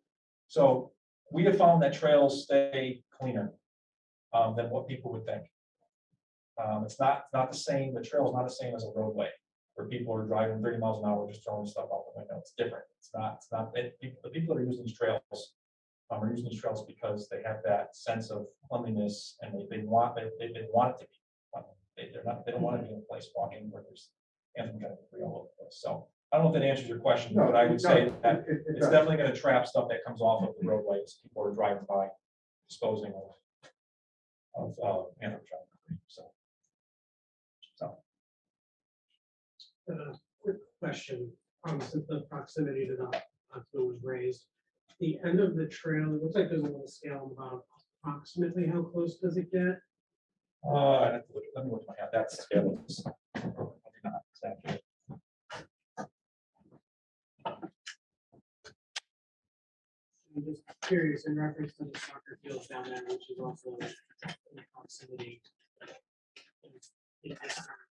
G: So we have found that trails stay cleaner than what people would think. It's not the same, the trail is not the same as a roadway where people are driving 30 miles an hour just throwing stuff out the window. It's different. The people that are using these trails are using these trails because they have that sense of cleanliness, and they want it to be. They don't want to be in a place walking where there's anthropogenic debris all over the place. So I don't know if that answers your question, but I would say that it's definitely going to trap stuff that comes off of the roadways. People are driving by, disposing of anthropogenic debris. So.
A: Quick question, since the proximity to the hospital was raised, the end of the trail, it looks like there's a little scale about approximately how close does it get?
G: I'd have to let me look at my hat. That's scale. Not exactly.
A: I'm just curious in reference to the soccer field down there, which is also in proximity.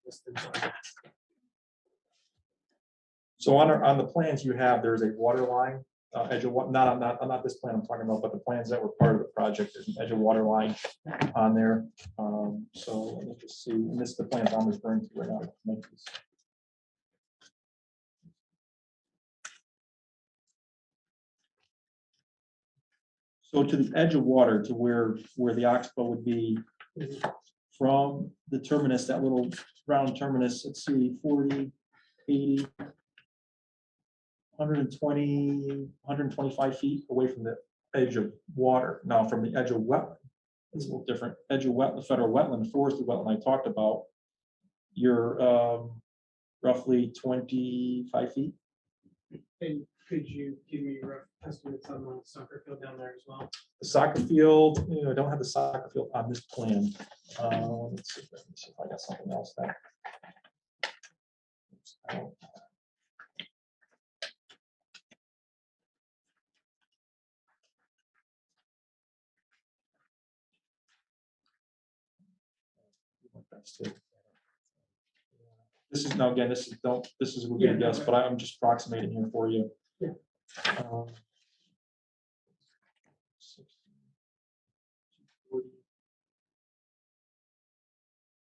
A: Distance on that.
G: So on the plans you have, there's a water line, edge of what, not this plan I'm talking about, but the plans that were part of the project, there's an edge of water line on there. So let me just see, and this is the plans I'm referring to right now. Make this. So to the edge of water, to where the oxbow would be from the terminus, that little round terminus, let's see, 40, 80, 120, 125 feet away from the edge of water. Now, from the edge of wetland, it's a little different. Edge of wetland, federal wetland, forested wetland I talked about, you're roughly 25 feet.
A: And could you give me rough estimates on the soccer field down there as well?
G: The soccer field, I don't have the soccer field on this plan. Let's see if I got something else there. This is now again. This is would be a guess, but I'm just approximating here for you.
A: Yeah.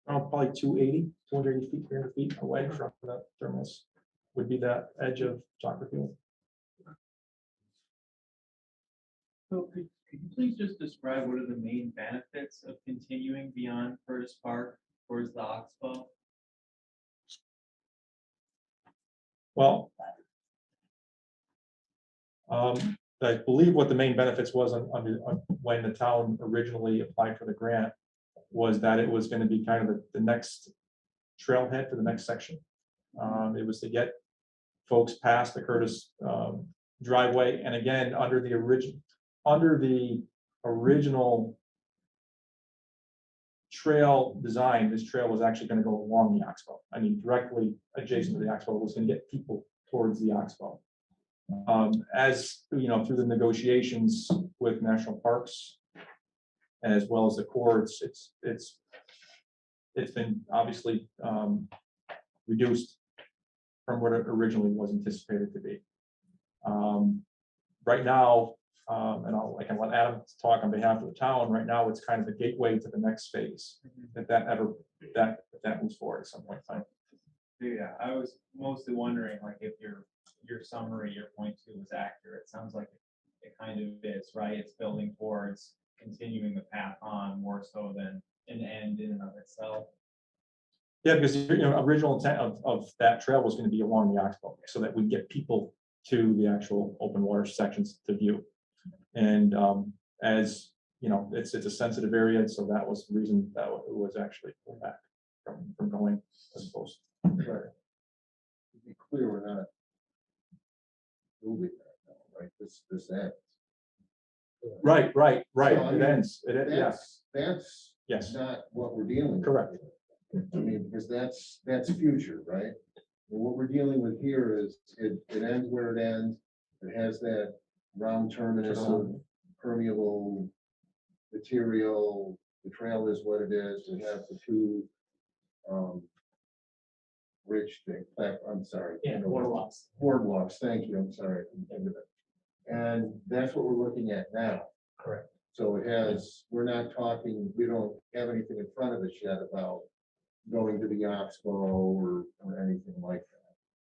G: Probably 280 feet, 300 feet away from the terminus would be that edge of soccer field.
I: So could you please just describe what are the main benefits of continuing beyond Curtis Park towards the Oxbow?
G: Well, I believe what the main benefits was on when the town originally applied for the grant was that it was going to be kind of the next trailhead for the next section. It was to get folks past the Curtis driveway, and again under the original trail design, this trail was actually going to go along the Oxbow. I mean, directly adjacent to the Oxbow, was going to get people towards the Oxbow. As you know, through the negotiations with national parks, as well as the courts, it's been obviously reduced from what it originally was anticipated to be. Right now, and I can let Adam talk on behalf of the town. Right now, it's kind of the gateway to the next phase. That moves forward at some point in time.
I: Yeah, I was mostly wondering, like, if your summary, your point two was accurate. It sounds like it kind of is, right? It's building towards continuing the path on more so than an end in and of itself.
G: Yeah, because original intent of that trail was going to be along the Oxbow, so that we get people to the actual open water sections to view. And as you know, it's a sensitive area, so that was the reason that it was actually pulled back.
C: from going as opposed.
E: Right. To be clear, we're not moving that now, right? This ends.
G: Right, right, right.
E: So, I
G: It
E: mean,
G: ends. Yes,
E: That's
G: yes,
E: not what we're dealing with.
G: correct.
E: I mean, because that's future, right? And what we're dealing with here is it ends where it ends. It has that round terminus of permeable material. The trail is what it is. We have the two bridge thing, I'm sorry. Boardwalks, thank you, I'm sorry. I couldn't think of it. And that's what we're looking at now.
G: Correct.
E: So it has, we're not talking, we don't have anything in front of us yet about going to the Oxbow or anything like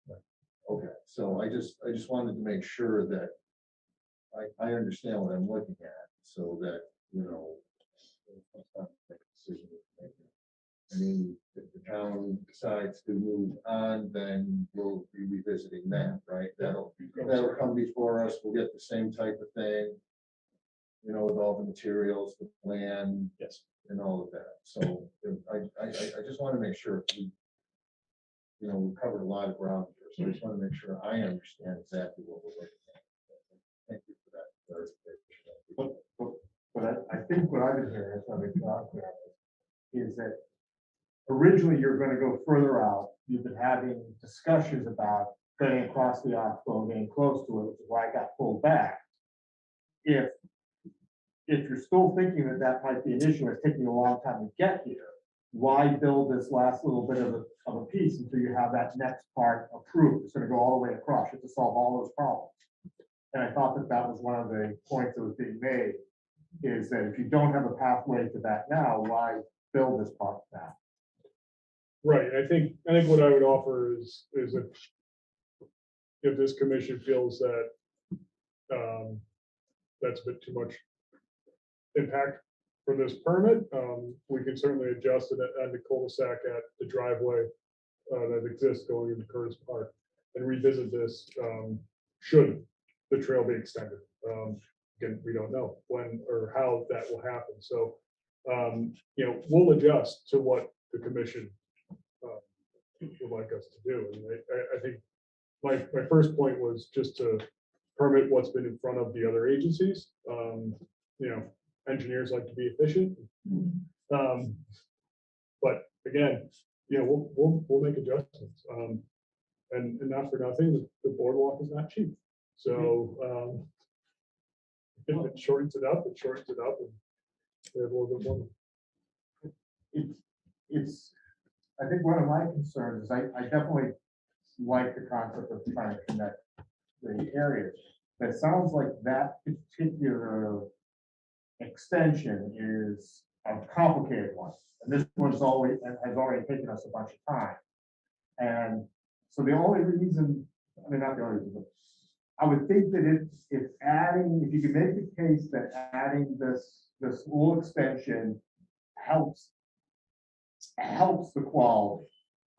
E: that. Okay, so I just wanted to make sure that I understand what I'm looking at, so that, you know, it's not a decision to make. I mean, if the town decides to move on, then we'll be revisiting that, right? That'll come before us. We'll get the same type of thing, you know, with all the materials, the land.
G: Yes.
E: And all of that. So I just want to make sure we, you know, we covered a lot of ground here. So I just want to make sure I understand exactly what we're looking at. Thank you for that clarification.
C: But I think what I've been hearing, is what I'm clear on, is that originally you're gonna go further out. You've been having discussions about getting across the Oxbow, getting close to it, which is why I got pulled back. If you're still thinking that that might be an issue, it's taking a long time to get here, why build this last little bit of a piece until you have that next part approved? It's gonna go all the way across, you have to solve all those problems. And I thought that that was one of the points that was being made, is that if you don't have a pathway to that now, why build this part now?
F: Right, I think what I would offer is if this commission feels that that's a bit too much impact for this permit, we can certainly adjust it at the cul-de-sac at the driveway that exists going into Curtis Park and revisit this should the trail be extended. Again, we don't know when or how that will happen. So, you know, we'll adjust to what the commission would like us to do. And I think my first point was just to permit what's been in front of the other agencies. You know, engineers like to be efficient. But again, you know, we'll make adjustments. And not for nothing, the boardwalk is not cheap. So if it shortens it up, and we have a little bit more.
C: It's, I think one of my concerns is I definitely like the concept of trying to connect the areas. But it sounds like that particular extension is a complicated one. And this one's has already taken us a bunch of time. And so the only reason, I mean, not the only reason, but I would think that if adding, if you can make the case that adding this little extension helps the quality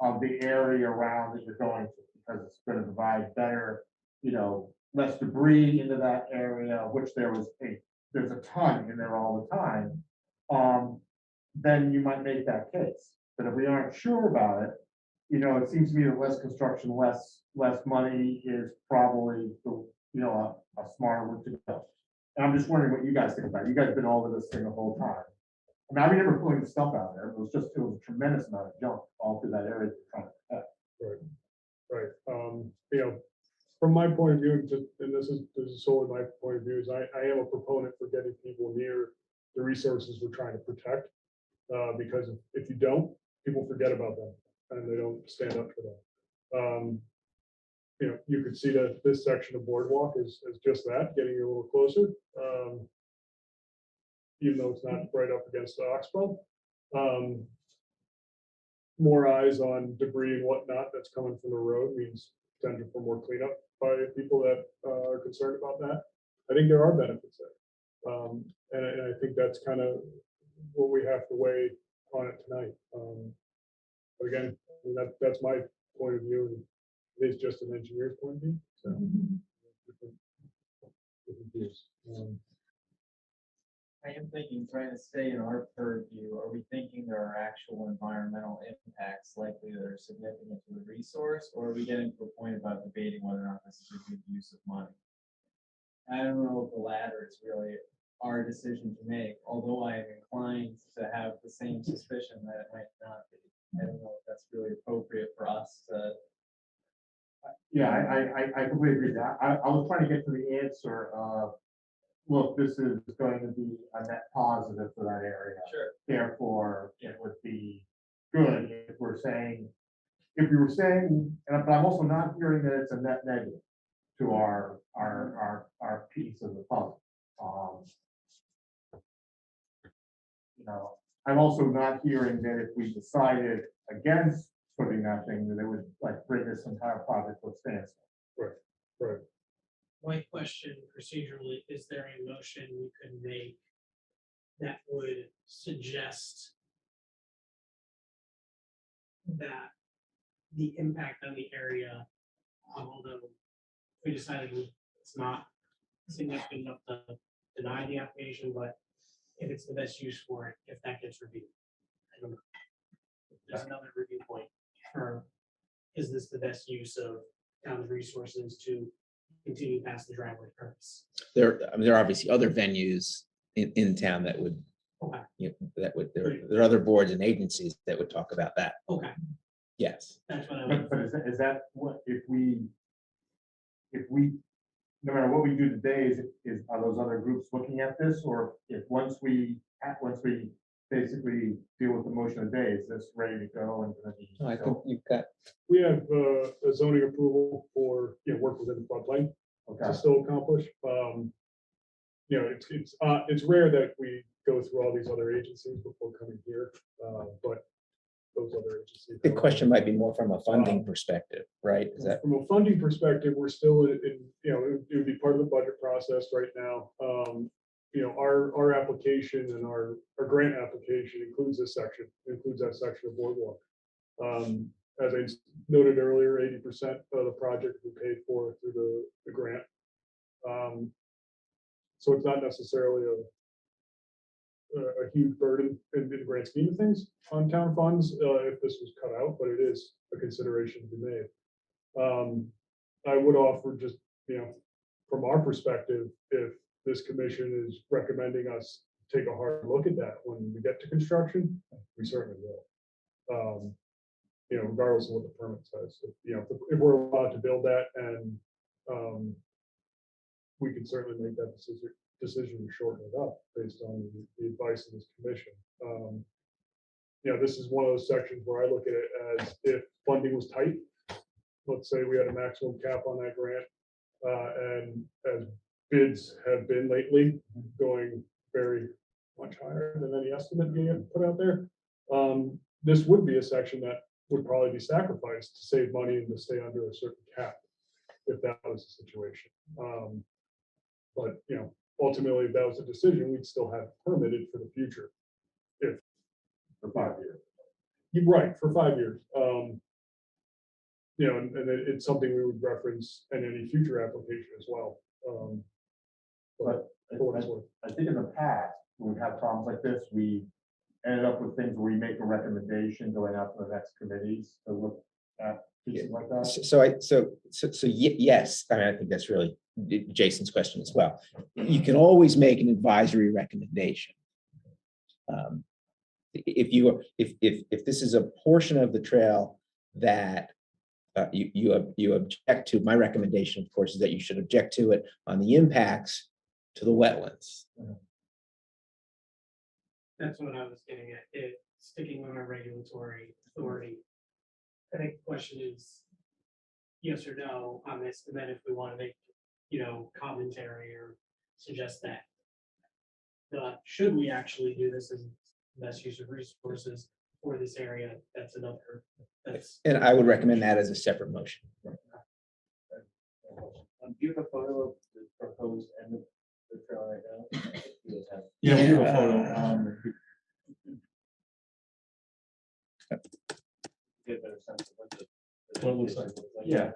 C: of the area around that you're going to, because it's going to provide better, you know, less debris into that area, which there's a ton in there all the time, then you might make that case. But if we aren't sure about it, you know, it seems to me that less construction, less money is probably the, you know, a smarter route to go. And I'm just wondering what you guys think about it. You guys have been all over this thing the whole time. I mean, I remember pulling the stuff out there. It was a tremendous amount of junk all through that area to try to protect.
F: Right. You know, from my point of view, and this is solely my point of view, is I am a proponent for getting people near the resources we're trying to protect. Because if you don't, people forget about them and they don't stand up for them. You know, you could see that this section of boardwalk is just that, getting you a little closer. Even though it's not right up against the Oxbow. More eyes on debris and whatnot that's coming from the road means potential for more cleanup by people that are concerned about that. I think there are benefits there. And I think that's kind of what we have to weigh on it tonight. But again, I mean, that's my point of view, and it is just an engineer's point of view. So different views.
I: I am thinking, trying to stay in our purview, are we thinking there are actual environmental impacts likely that are significant to the resource? Or are we getting to a point about debating whether or not this is a good use of money? I don't know if the latter is really our decision to make, although I am inclined to have the same suspicion that it might not be. I don't know if that's really appropriate for us to.
E: Yeah, I completely agree. I was trying to get to the answer of, look, this is going to be a net positive for that area.
I: Sure.
E: Therefore, it would be good if we were saying, but I'm also not hearing that it's a net negative to our piece of the puzzle. I'm also not hearing that if we decided against putting that thing, that it would like bring this entire project to a standstill.
F: Right.
A: My question procedurally, is there a motion we could make that would suggest that the impact on the area, although we decided it's not significant enough to deny the application, but if it's the best use for it, if that gets reviewed? I don't know. There's another review point for, is this the best use of town's resources to continue past the driveway purpose?
B: There are obviously other venues in town that would,
A: Okay,
B: there are other boards and agencies that would talk about that.
A: okay,
B: Yes.
A: that's what I was.
E: But is that what, if we, no matter what we do today, are those other groups looking at this? Or if once we basically deal with the motion of the day, is this ready to go and gonna be?
B: I think you've got,
F: We have a zoning approval for, work within the floodplain to
E: Okay,
F: still accomplish. It's rare that we go through all these other agencies before coming here, but those other agencies.
B: the question might be more from a funding perspective, right? Is that,
F: From a funding perspective, we're still it would be part of the budget process right now. Our application and our grant application includes that section of boardwalk. As I noted earlier, 80% of the project we paid for through the grant. So it's not necessarily a huge burden in the grand scheme of things on town funds if this was cut out, but it is a consideration to be made. I would offer just, from our perspective, if this commission is recommending us take a hard look at that when we get to construction, we certainly will. Regardless of what the permit says, if we're allowed to build that, and we can certainly make that decision to shorten it up based on the advice of this commission. This is one of those sections where I look at it as if funding was tight. Let's say we had a maximum cap on that grant, and as bids have been lately, going very much higher than any estimate being put out there. This would be a section that would probably be sacrificed to save money and to stay under a certain cap, if that was the situation. But ultimately, if that was a decision, we'd still have permitted for the future.
E: for 5 years.
F: You're right, for 5 years. And it's something we would reference in any future application as well.
E: But
F: for what it's worth.
E: I think in the past, when we've had problems like this, we ended up with things where we make a recommendation going out to the next committees to look at pieces like that.
B: yes, I mean, I think that's really Jason's question as well. You can always make an advisory recommendation. If this is a portion of the trail that you object to, my recommendation, of course, is that you should object to it on the impacts to the wetlands.
A: That's what I was getting at, sticking on our regulatory authority. I think the question is yes or no on this, and then if we want to make, commentary or suggest that should we actually do this as best use of resources for this area, that's another,
B: And I would recommend that as a separate motion.
I: Do you have a photo of the proposed end of the trail right now?
F: Yeah, we have a
B: Yeah.
F: photo.
I: Get a better sense of what the.
F: What it looks like.
I: Yeah.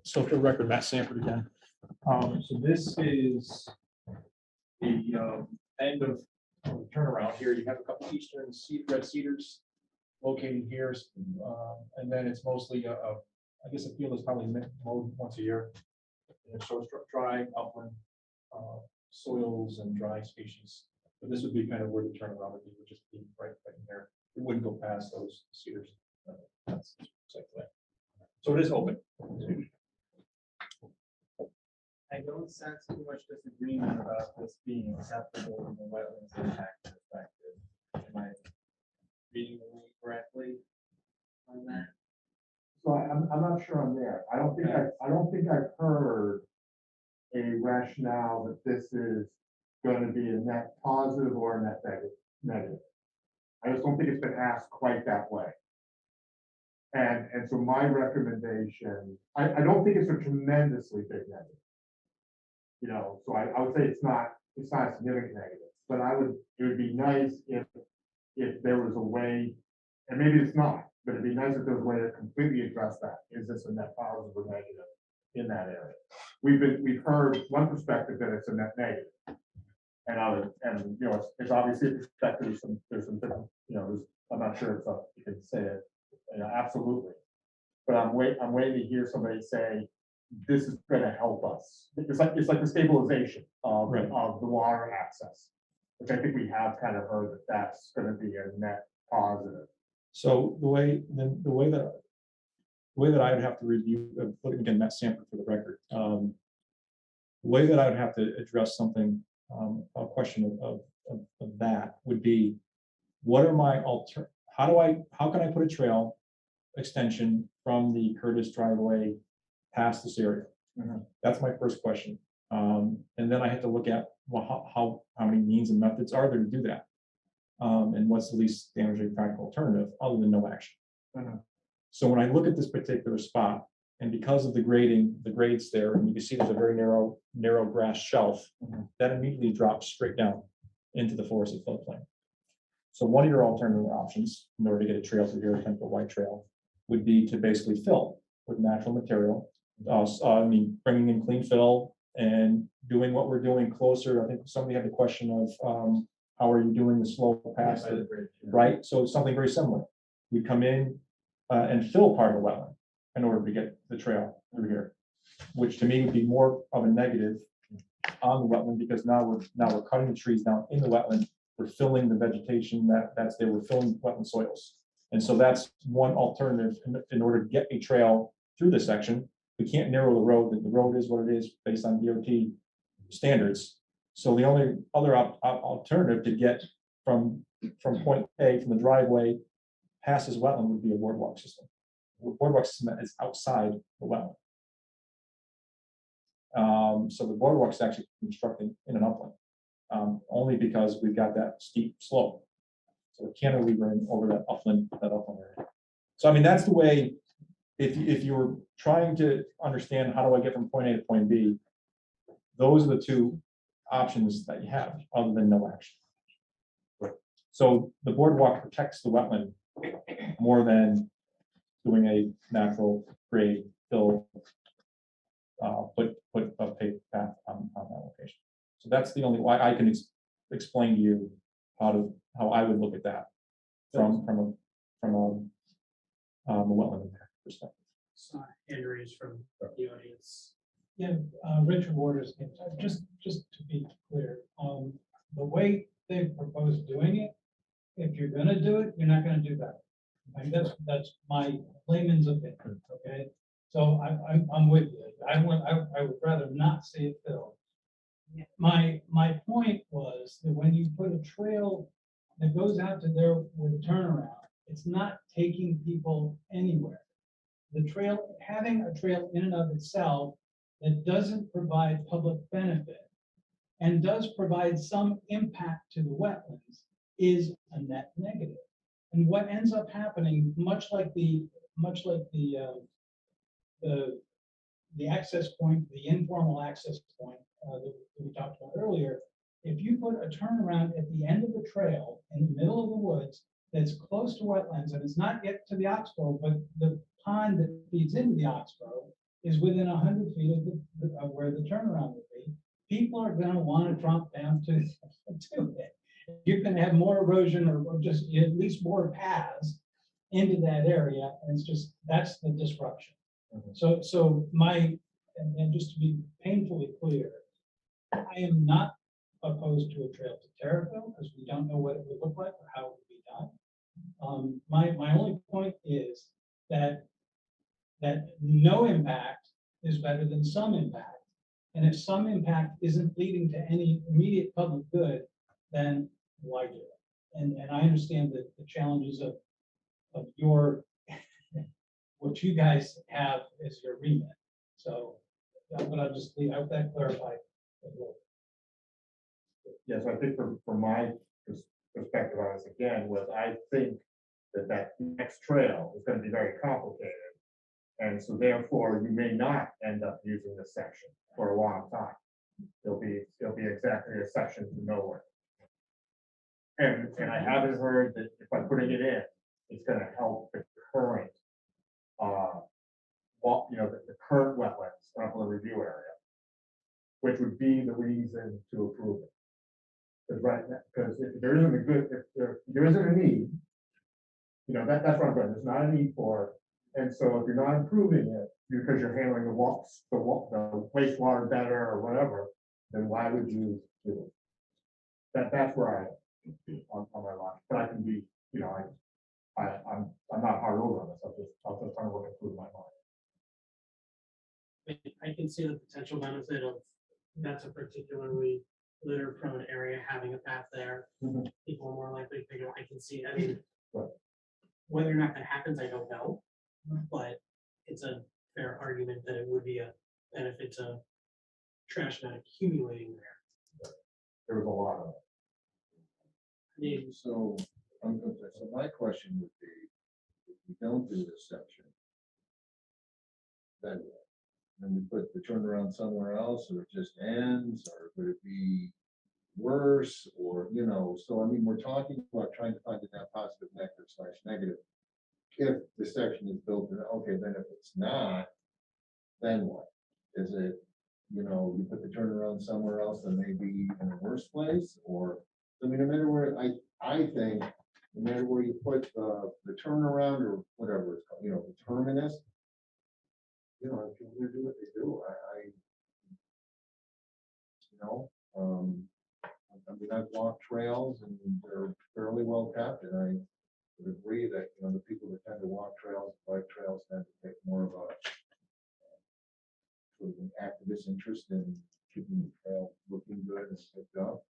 F: So for the record, Matt Sanford again.
G: So this is the end of turnaround here, you have a couple eastern red cedars located here. And then it's mostly, I guess the field is probably mowed once a year. And so it's dry upland soils and dry species. But this would be kind of where the turnaround would be, would just be right in there. It wouldn't go past those cedars. That's exactly that. So it is open.
I: I don't sense too much disagreement about this being acceptable from the wetlands impact perspective. Am I reading the room correctly on that?
C: So I'm not sure I'm there. I don't think I've heard a rationale that this is going to be a net positive or a net negative. I just don't think it's been asked quite that way. And so my recommendation, I don't think it's a tremendously big negative. You know, so I would say it's not a significant negative, but it would be nice if there was a way, and maybe it's not, but it'd be nice if there was a way to completely address that. Is this a net positive or negative in that area? We've heard one perspective that it's a net negative. And you know, it's obviously a perspective, there's some different, you know, I'm not sure you can say it, you know, absolutely. But I'm waiting to hear somebody say, this is going to help us. It's like the stabilization of the water access, which I think we have kind of heard that that's going to be a net positive.
G: So the way that I would have to review, again, Matt Sanford for the record, the way that I would have to address something, a question of that would be, what are my how can I put a trail extension from the Curtis driveway past this area? That's my first question. And then I have to look at, well, how many means and methods are there to do that? And what's the least damaging practical alternative other than no action? So when I look at this particular spot, and because of the grading, the grades there, and you can see there's a very narrow grass shelf that immediately drops straight down into the forested floodplain. So one of your alternative options, in order to get a trail through here, a 10-foot wide trail, would be to basically fill with natural material. I mean, bringing in clean fill and doing what we're doing closer. I think somebody had the question of how are you doing the slope past it, right? So it's something very similar. We come in and fill part of the wetland in order to get the trail through here, which to me would be more of a negative on the wetland, because now we're cutting the trees down in the wetland. We're filling the vegetation that's there. We're filling wetland soils. And so that's one alternative in order to get a trail through this section. We can't narrow the road. The road is what it is based on DOT standards. So the only other alternative to get from point A, from the driveway past this wetland, would be a boardwalk system. A boardwalk system that is outside the wetland. So the boardwalk is actually constructed in an upland, only because we've got that steep slope. So we cantilever in over that upland area. So I mean, that's the way. If you were trying to understand how do I get from point A to point B, those are the two options that you have, other than no action. So the boardwalk protects the wetland more than doing a natural grade fill, put a paved path on that location. So that's the only why I can explain to you how I would look at that from a wetland impact perspective.
A: Sorry, hand raised from the audience.
J: Yeah, Richard Waters, just to be clear, the way they've proposed doing it, if you're gonna do it, you're not gonna do that. I mean, that's my layman's opinion, okay? So I'm with you. I would rather not see it filled. My point was that when you put a trail that goes out to there with a turnaround, it's not taking people anywhere. The trail, having a trail in and of itself that doesn't provide public benefit and does provide some impact to the wetlands is a net negative. And what ends up happening, much like the access point, the informal access point that we talked about earlier, if you put a turnaround at the end of the trail in the middle of the woods that's close to wetlands, and it's not yet to the oxbow, but the pond that feeds into the oxbow is within 100 feet of where the turnaround would be, people are gonna wanna drop down to it. You're gonna have more erosion or just at least more paths into that area, and it's just, that's the disruption. So and just to be painfully clear, I am not opposed to a trail to Terriffill, because we don't know what it would look like or how it would be done. My only point is that no impact is better than some impact. And if some impact isn't leading to any immediate public good, then why do it? And I understand that the challenges of your, what you guys have is your remit. So, but I'll just leave, I hope that clarified.
E: Yes, I think from my perspective on this again, was I think that next trail is gonna be very complicated. And so therefore, you may not end up using this section for a long time. It'll be exactly a section to nowhere. And I haven't heard that if by putting it in, it's gonna help the current, the current wetlands up in the review area, which would be the reason to approve it. Because if there isn't if there isn't a need, that's what I'm saying, there's not a need for it. And so if you're not improving it because you're handling the wastewater better or whatever, then why would you do it? That's where I am on my line. But I can be, I'm not hard over on this. I'm just trying to work it through my mind.
A: I can see the potential benefit of, that's a particularly litter prone area, having a path there.
E: Mhm.
A: People are more likely to pick it up. I can see, I mean,
E: Right.
A: whether or not that happens, I don't know. But it's a fair argument that it would be a benefit to trash not accumulating there.
E: There was a lot of it.
A: I mean,
E: So my question would be, if we don't do this section, then what? Then we put the turnaround somewhere else, or it just ends, or would it be worse, or, so I mean, we're talking about trying to find a net positive, negative/negative. If the section is built, okay, then if it's not, then what? Is it, you put the turnaround somewhere else and maybe in a worse place, or, I mean, no matter where, I think, no matter where you put the turnaround or whatever it's called, the terminus, if people do what they do, I mean, I've walked trails and they're fairly well kept, and I would agree that, the people that tend to walk trails, bike trails tend to take more of a sort of an activist interest in keeping the trail looking good and picked up.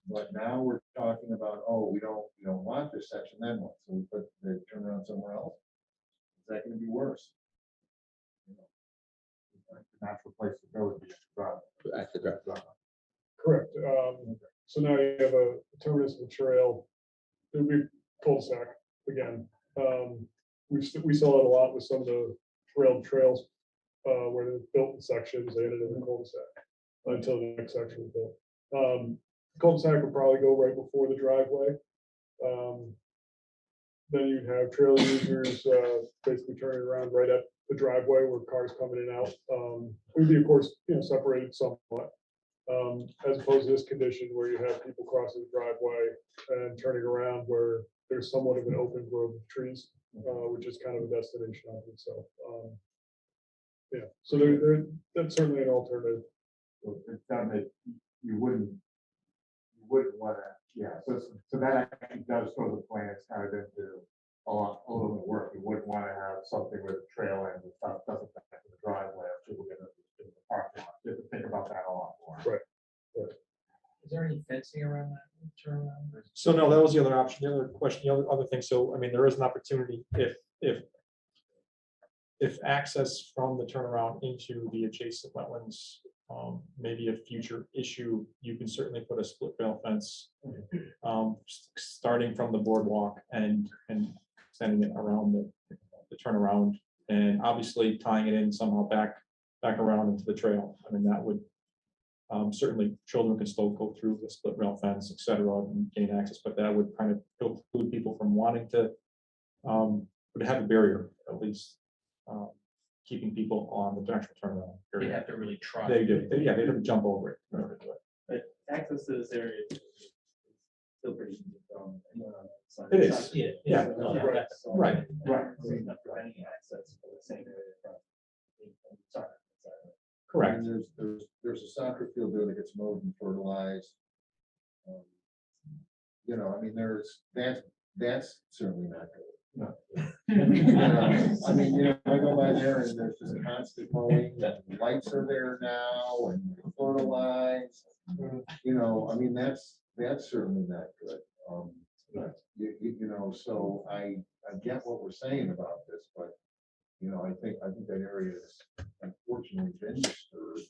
E: But now we're talking about, we don't want this section, then what? So we put the turnaround somewhere else. Is that gonna be worse? The natural place to go would be at the drive.
F: Correct. So now you have a terminus of the trail. It would be cul-de-sac again. We saw it a lot with some of the trails where they built in sections, they ended in the cul-de-sac until the next section was built. Cul-de-sac would probably go right before the driveway. Then you'd have trail users basically turning around right at the driveway where cars coming in and out. It would be, of course, separated somewhat. As opposed to this condition where you have people crossing the driveway and turning around where there's somewhat of an open grove of trees, which is kind of a destination of itself. So that's certainly an alternative.
E: So it's done that you wouldn't want to, so that actually does throw the plans kind of into a little bit of work. You wouldn't want to have something with a trail end and stuff doesn't connect to the driveway, or people get in the parking lot. You have to think about that a lot more.
F: Right.
I: Is there any fencing around that turnaround?
G: So no, that was the other option, the other question, the other thing. So, I mean, there is an opportunity if access from the turnaround into the adjacent wetlands, maybe a future issue, you can certainly put a split rail fence, starting from the boardwalk and extending it around the turnaround, and obviously tying it in somehow back around into the trail. I mean, that would certainly, children can still go through the split rail fence, et cetera, and gain access, but that would kind of preclude people from wanting to would have a barrier at least.
D: keeping people on the actual turnaround.
I: They
D: area.
I: have to really try.
D: They do, yeah, they don't jump over it. in order to do it.
I: But access to this area is still pretty easy from anyone on that side.
D: It
I: It's
D: is.
I: not-
D: Yeah.
I: no,
D: Right.
I: that's all
D: Right.
I: There's not preventing access for the same area from. Sorry.
D: Correct.
E: And there's a soccer field there that gets mowed and fertilized. You know, I mean, that's certainly not good.
D: No.
E: You know, I mean, you know, I go by there and there's just constant mowing, and lights are there now and fertilized. You know, I mean, that's certainly not good. You know, so I get what we're saying about this, but, you know, I think that area is unfortunately been disturbed.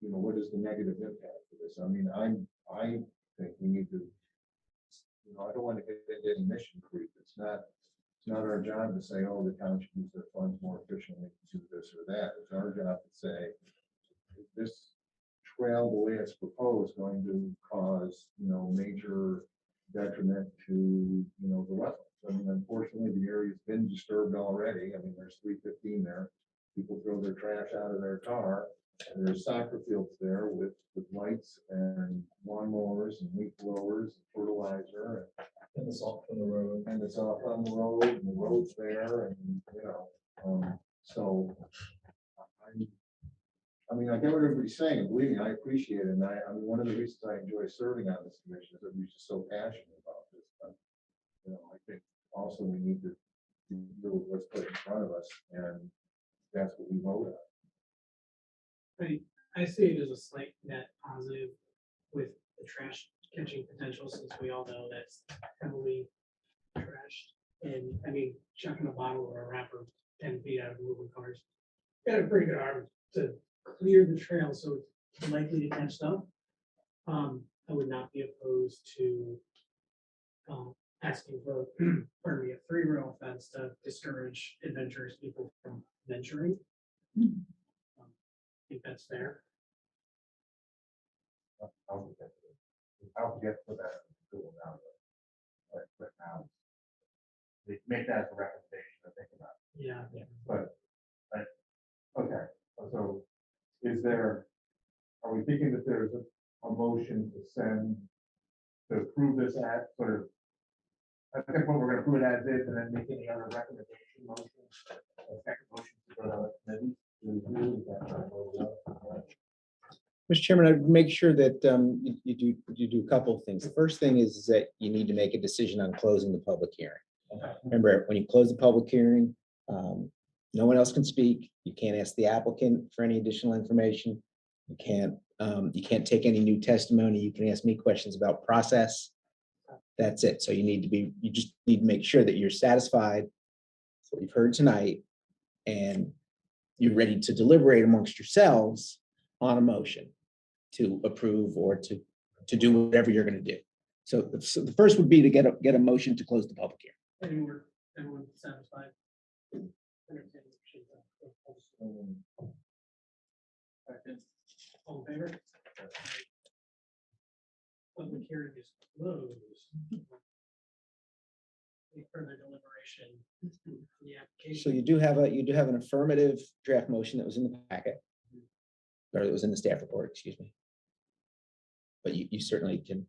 E: You know, what is the negative impact of this? I mean, I think we need to, you know, I don't want to get into any mission creep. It's not our job to say, oh, the town should use their funds more efficiently to do this or that. It's our job to say, is this trail, the way it's proposed, going to cause, you know, major detriment to, you know, the wetlands? I mean, unfortunately, the area's been disturbed already. I mean, there's 315 there. People throw their trash out of their car. And there's soccer fields there with lights and lawnmowers and leaf blowers and fertilizer.
I: And the salt from the road.
E: And it's off on the road and the road's there and, you know, so. I mean, I get what everybody's saying, and believe me, I appreciate it, and I mean, one of the reasons I enjoy serving on this commission is that we're just so passionate about this, but, you know, I think also we need to deal with what's put in front of us, and that's what we vote on.
A: I see it as a slight net positive with the trash catching potential, since we all know that's heavily trashed. And I mean, chucking a bottle or a wrapper 10 feet out of moving cars, got a pretty good arm to clear the trail, so it's likely to catch stuff. I would not be opposed to asking for, pardon me, a 3-rail fence to discourage adventurous people from venturing. I think that's fair.
E: I'll get to that. Google now, but now, they make that as a recommendation to think about.
A: Yeah.
E: But, okay, so are we thinking that there's a motion to approve this at sort of, I think what we're gonna approve it as is, and then make any other recommendation motion? A second motion to go to the committee to review, is that right? Where we are?
B: Mr. Chairman, I'd make sure that you do a couple of things. The first thing is that you need to make a decision on closing the public hearing. Remember, when you close the public hearing, no one else can speak. You can't ask the applicant for any additional information. You can't take any new testimony. You can ask me questions about process. That's it. So you just need to make sure that you're satisfied with what you've heard tonight, and you're ready to deliberate amongst yourselves on a motion to approve or to do whatever you're going to do. So the first would be to get a motion to close the public hearing.
A: Everyone satisfied? All in favor? Public hearing is closed. Any further deliberation? The application.
B: So you do have an affirmative draft motion that was in the packet, or it was in the staff report, excuse me. But you certainly can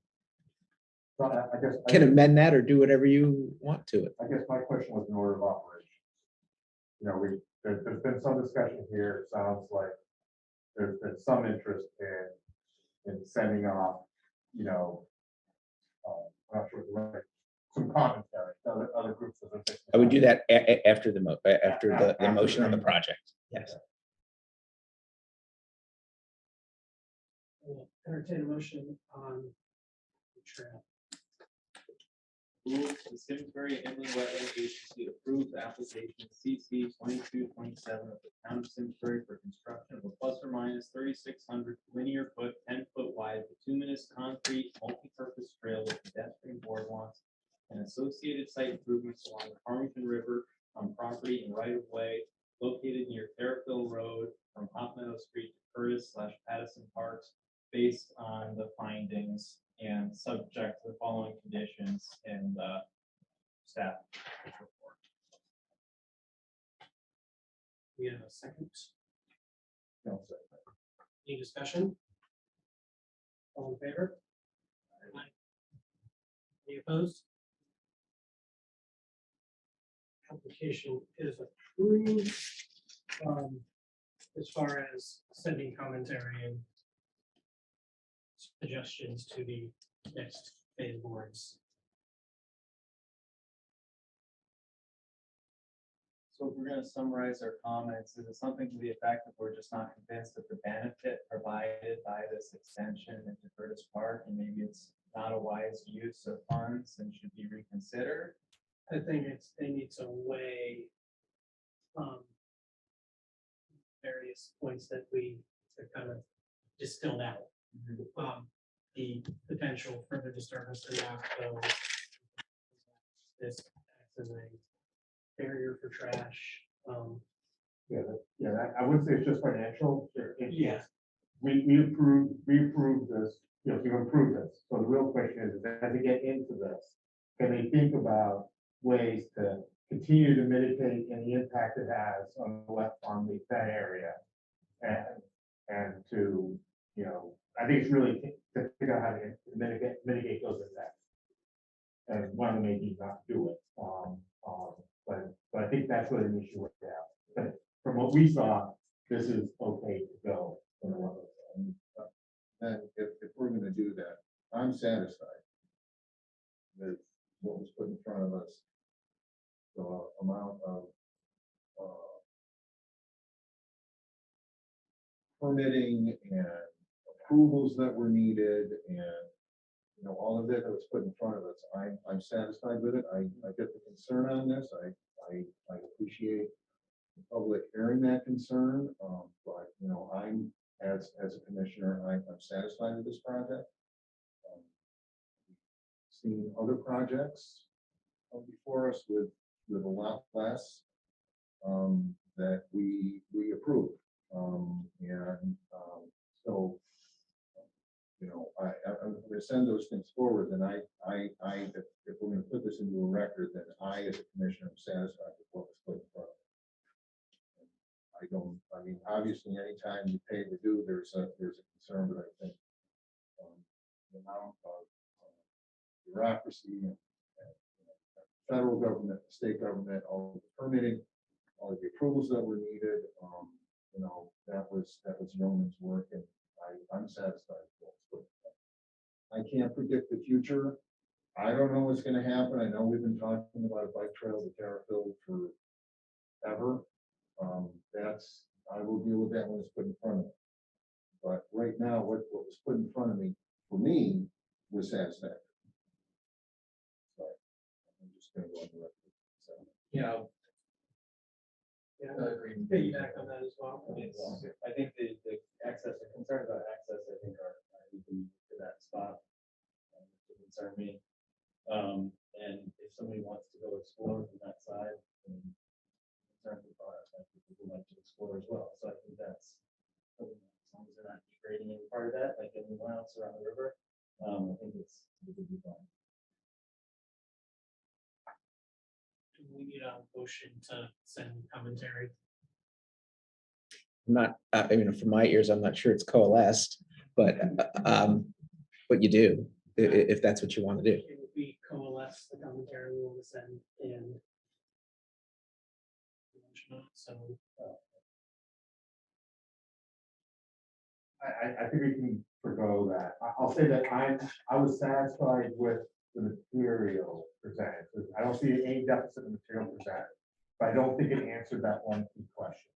E: So I guess.
B: amend that or do whatever you want to it.
E: I guess my question was in order of operation. You know, there's been some discussion here. It sounds like there's been some interest in sending off, you know, I'm not sure the right, some commentary to other groups.
B: I would do that after the motion on the project. Yes.
A: We'll entertain a motion on the trail.
I: Move the Simsbury Inland Wetland Agency approves application CC 2227 of the town of Simsbury for construction of a ±3,600 linear foot, 10-foot wide, bituminous concrete multi-purpose trail with pedestrian boardwalks and associated site improvements along the Farmington River on property and right of way located near Fairfield Road from Hot Meadow Street to Curtis/Pattison Parks, based on the findings and subject to the following conditions in the staff report.
A: We have a second.
E: No, so-
A: Any discussion? All in favor? Aye. Any opposed? Application is approved. As far as sending commentary and suggestions to the next phase boards.
I: So if we're gonna summarize our comments, is it something to the effect that we're just not convinced of the benefit provided by this extension into Curtis Park, and maybe it's not a wise use of funds and should be reconsidered?
A: I think they need to weigh various points that we have kind of distilled out. The potential further disturbance to the this acts as a barrier for trash.
C: I wouldn't say it's just financial.
A: Yeah.
C: We approved this, to improve this. So the real question is, as they get into this, can they think about ways to continue to mitigate any impact it has on that area? And to, I think it's really to figure out how to mitigate those effects. And one of them may be not do it. But I think that's what an issue with that. But from what we saw, this is okay to go.
E: And if we're gonna do that, I'm satisfied with what was put in front of us. The amount of permitting and approvals that were needed and, all of it that was put in front of us. I'm satisfied with it. I get the concern on this. I appreciate the public hearing that concern. But, I'm, as a commissioner, I'm satisfied with this project. Seen other projects before us with a lot less that we approve. So, I'm going to send those things forward, and if we're going to put this into a record, then I, as a commissioner, am satisfied with what was put in front of me. Obviously, anytime you pay the due, there's a concern, but I think the amount of bureaucracy and federal government, state government, all of the permitting, all of the approvals that were needed, that was yeoman's work, and I'm satisfied with what's put in front. I can't predict the future. I don't know what's going to happen. I know we've been talking about a bike trail to Terrafield forever. I will deal with that when it's put in front of me. But right now, what was put in front of me, for me, was satisfactory. So I'm just going to go on the record. So,
A: Yeah, piggyback on that as well.
I: I think the access, the concerns about access, I think are even to that spot. To concern me. And if somebody wants to go explore from that side, then concerns about it, I think people like to explore as well. So I think that's, as long as they're not degrading any part of that, like anyone else around the river, I think it would be fine.
A: Do we need a motion to send commentary?
B: I'm not, from my ears, I'm not sure it's coalesced, but you do, if that's what you want to do.
A: It would be coalesce the commentary we want to send and. So.
C: I think we can forgo that. I'll say that I was satisfied with the material presented. I don't see any deficit in the material presented, but I don't think it answered that one key question,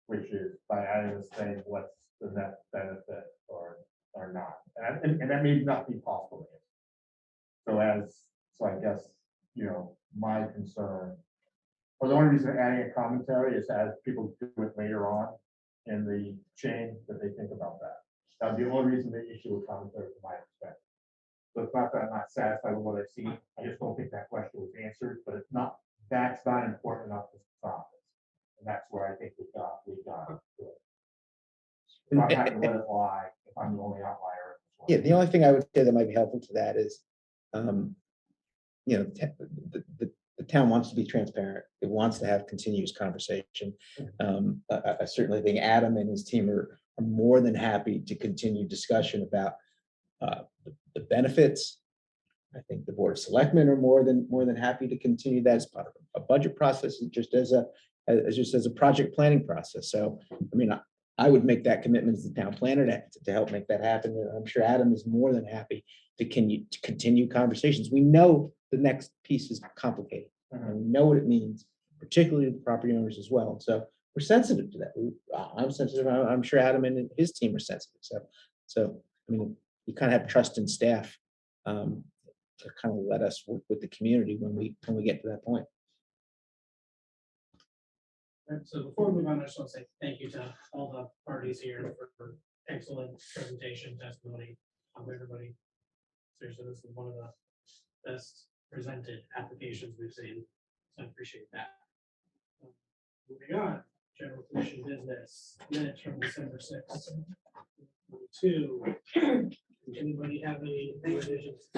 C: which is by adding this thing, what's the net benefit or not, and that may not be possible. So I guess my concern, or the only reason adding a commentary is as people do it later on in the chain that they think about that. That'd be the only reason they issue a commentary from my perspective. So it's not that I'm not satisfied with what I've seen. I just don't think that question was answered, but it's not, that's not important enough to stop this. And that's where I think we got to it. So I'm happy to let it lie if I'm the only outlier.
B: Yeah, the only thing I would say that might be helpful to that is, the the town wants to be transparent. It wants to have continuous conversation. I certainly think Adam and his team are more than happy to continue discussion about the benefits. I think the Board of Selectmen are more than happy to continue that as part of a budget process, and just as a project planning process. So, I mean, I would make that commitment as the town planner to help make that happen. And I'm sure Adam is more than happy to continue conversations. We know the next piece is complicated. And we know what it means, particularly the property owners as well. So we're sensitive to that. I'm sensitive. I'm sure Adam and his team are sensitive. So I mean, you kind of have trust in staff to kind of let us work with the community when we get to that point.
A: And so before we move on, I just want to say thank you to all the parties here for excellent presentation, testimony of everybody. Seriously, this is one of the best presented applications we've seen. So I appreciate that. Moving on, general commission business, minutes from December 6th. 2. Anybody have any revisions?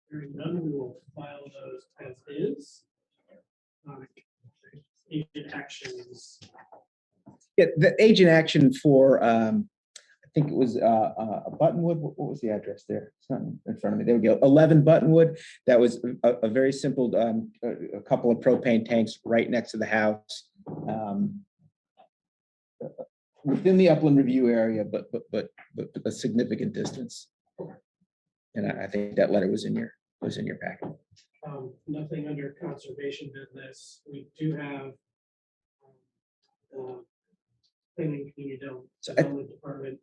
A: Hearing none, we will file those as is. Agent actions.
B: Yeah, the agent action for, I think it was a Buttonwood. What was the address there? It's not in front of me. There we go. 11 Buttonwood. That was a very simple, a couple of propane tanks right next to the house. Within the upland review area, but a significant distance. And I think that letter was in your packet.
A: Nothing under conservation business. We do have planning community development department.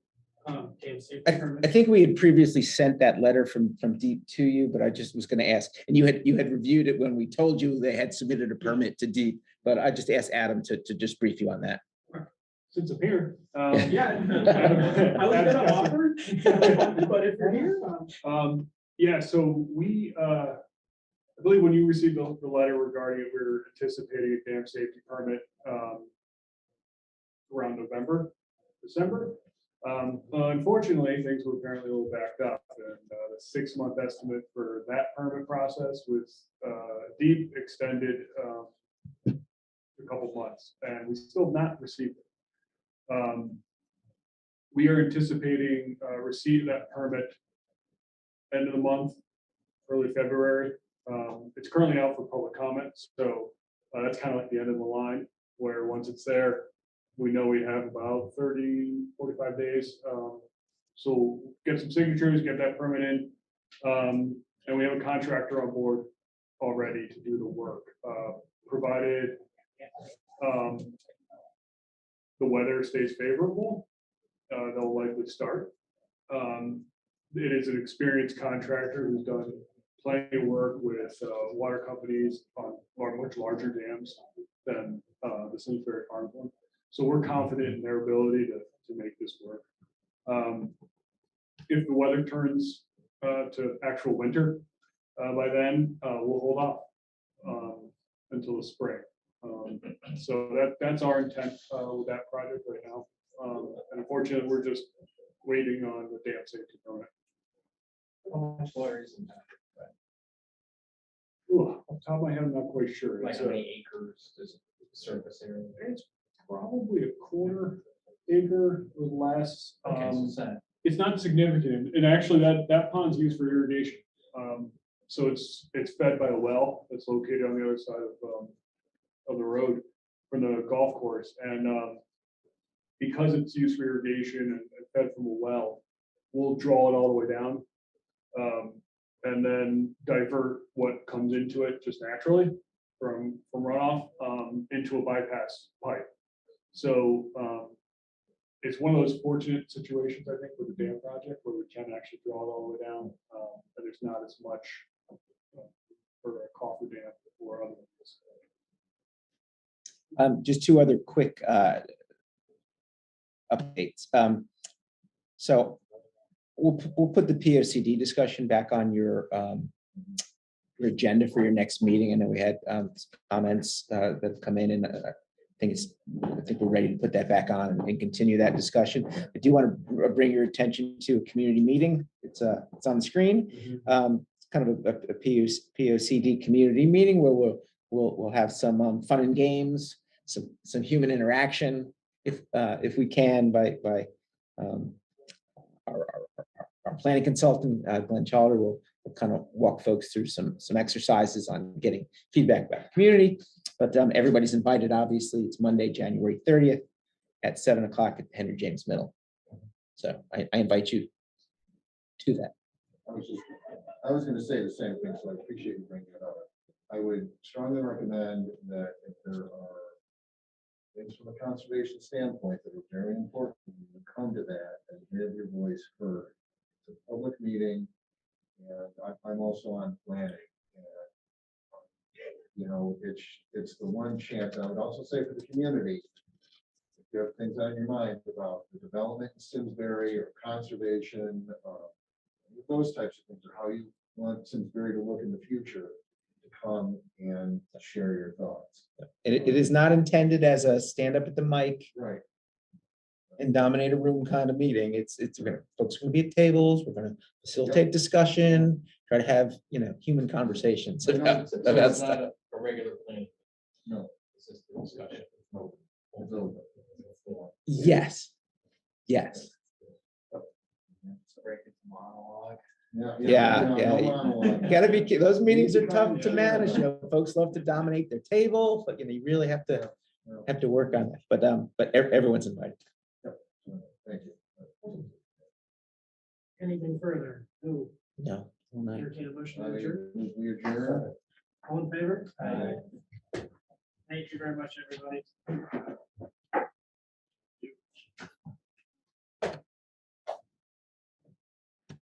A: Dam safety
B: I
A: permit.
B: think we had previously sent that letter from Deep to you, but I just was going to ask, and you had reviewed it when we told you they had submitted a permit to Deep, but I just asked Adam to just brief you on that.
F: Since I'm here.
A: Yeah. I was gonna offer, but if you're here.
F: Yeah, so we, I believe when you received the letter regarding it, we were anticipating a dam safety permit around November, December. Unfortunately, things were apparently a little backed up, and the 6-month estimate for that permit process was Deep extended a couple months, and we still have not received it. We are anticipating receipt of that permit end of the month, early February. It's currently out for public comment, so that's kind of like the end of the line, where once it's there, we know we have about 30-45 days. So get some signatures, get that permit in, and we have a contractor on board already to do the work, provided the weather stays favorable. They'll likely start. It is an experienced contractor who's done plenty of work with water companies on much larger dams than the Simsbury Farm one. So we're confident in their ability to make this work. If the weather turns to actual winter by then, we'll hold off until the spring. So that's our intent with that project right now. And unfortunately, we're just waiting on the dam safety permit.
I: How much water is in that?
F: Ooh, off the top of my head, I'm not quite sure.
I: Like
F: It's,
I: how many acres does the surface area?
F: it's probably a 1/4 acre or less.
I: Okay, so it's not-
F: It's not significant, and actually that pond's used for irrigation. So it's fed by a well that's located on the other side of the road from the golf course, and because it's used for irrigation and fed from a well, we'll draw it all the way down, and then divert what comes into it just naturally from runoff into a bypass pipe. So it's one of those fortunate situations, I think, with the dam project where we can actually draw it all the way down, and there's not as much for a coffer dam or other ones.
B: Just 2 other quick updates. So we'll put the POCD discussion back on your your agenda for your next meeting. I know we had comments that have come in, and I think we're ready to put that back on and continue that discussion. I do want to bring your attention to a community meeting. It's on the screen. It's kind of a POCD community meeting where we'll have some fun and games, some human interaction, if we can, by our planning consultant, Glenn Chalder, will kind of walk folks through some exercises on getting feedback about the community. But everybody's invited, obviously. It's Monday, January 30th at 7 o'clock at Henry James Middle. So I invite you to that.
E: I was gonna say the same thing, so I appreciate you bringing it up. I would strongly recommend that if there are things from a conservation standpoint that are very important, you come to that and have your voice heard. It's a public meeting, and I'm also on planning. You know, it's the one chance. I would also say for the community, if you have things on your mind about the development in Simsbury or conservation, those types of things, or how you want Simsbury to look in the future, to come and share your thoughts.
B: It is not intended as a stand up at the mic
E: Right.
B: and dominate a room kind of meeting. Folks are gonna be at tables. We're gonna facilitate discussion, try to have, human conversations about
D: So
B: about
D: it's
B: stuff.
D: not a regular planning.
E: No.
D: It's just a discussion.
E: No. It's over.
B: Yes.
I: Break it to monologue.
B: Yeah.
E: No monologue.
B: Gotta be, those meetings are tough to manage. Folks love to dominate their table, but you really have to work on that. But everyone's invited.
E: Thank you.
A: Anything further? No.
B: No. all night.
A: Entertain a motion to adjourn.
E: We adjourn.
A: All in favor?
E: Aye.
A: Thank you very much, everybody.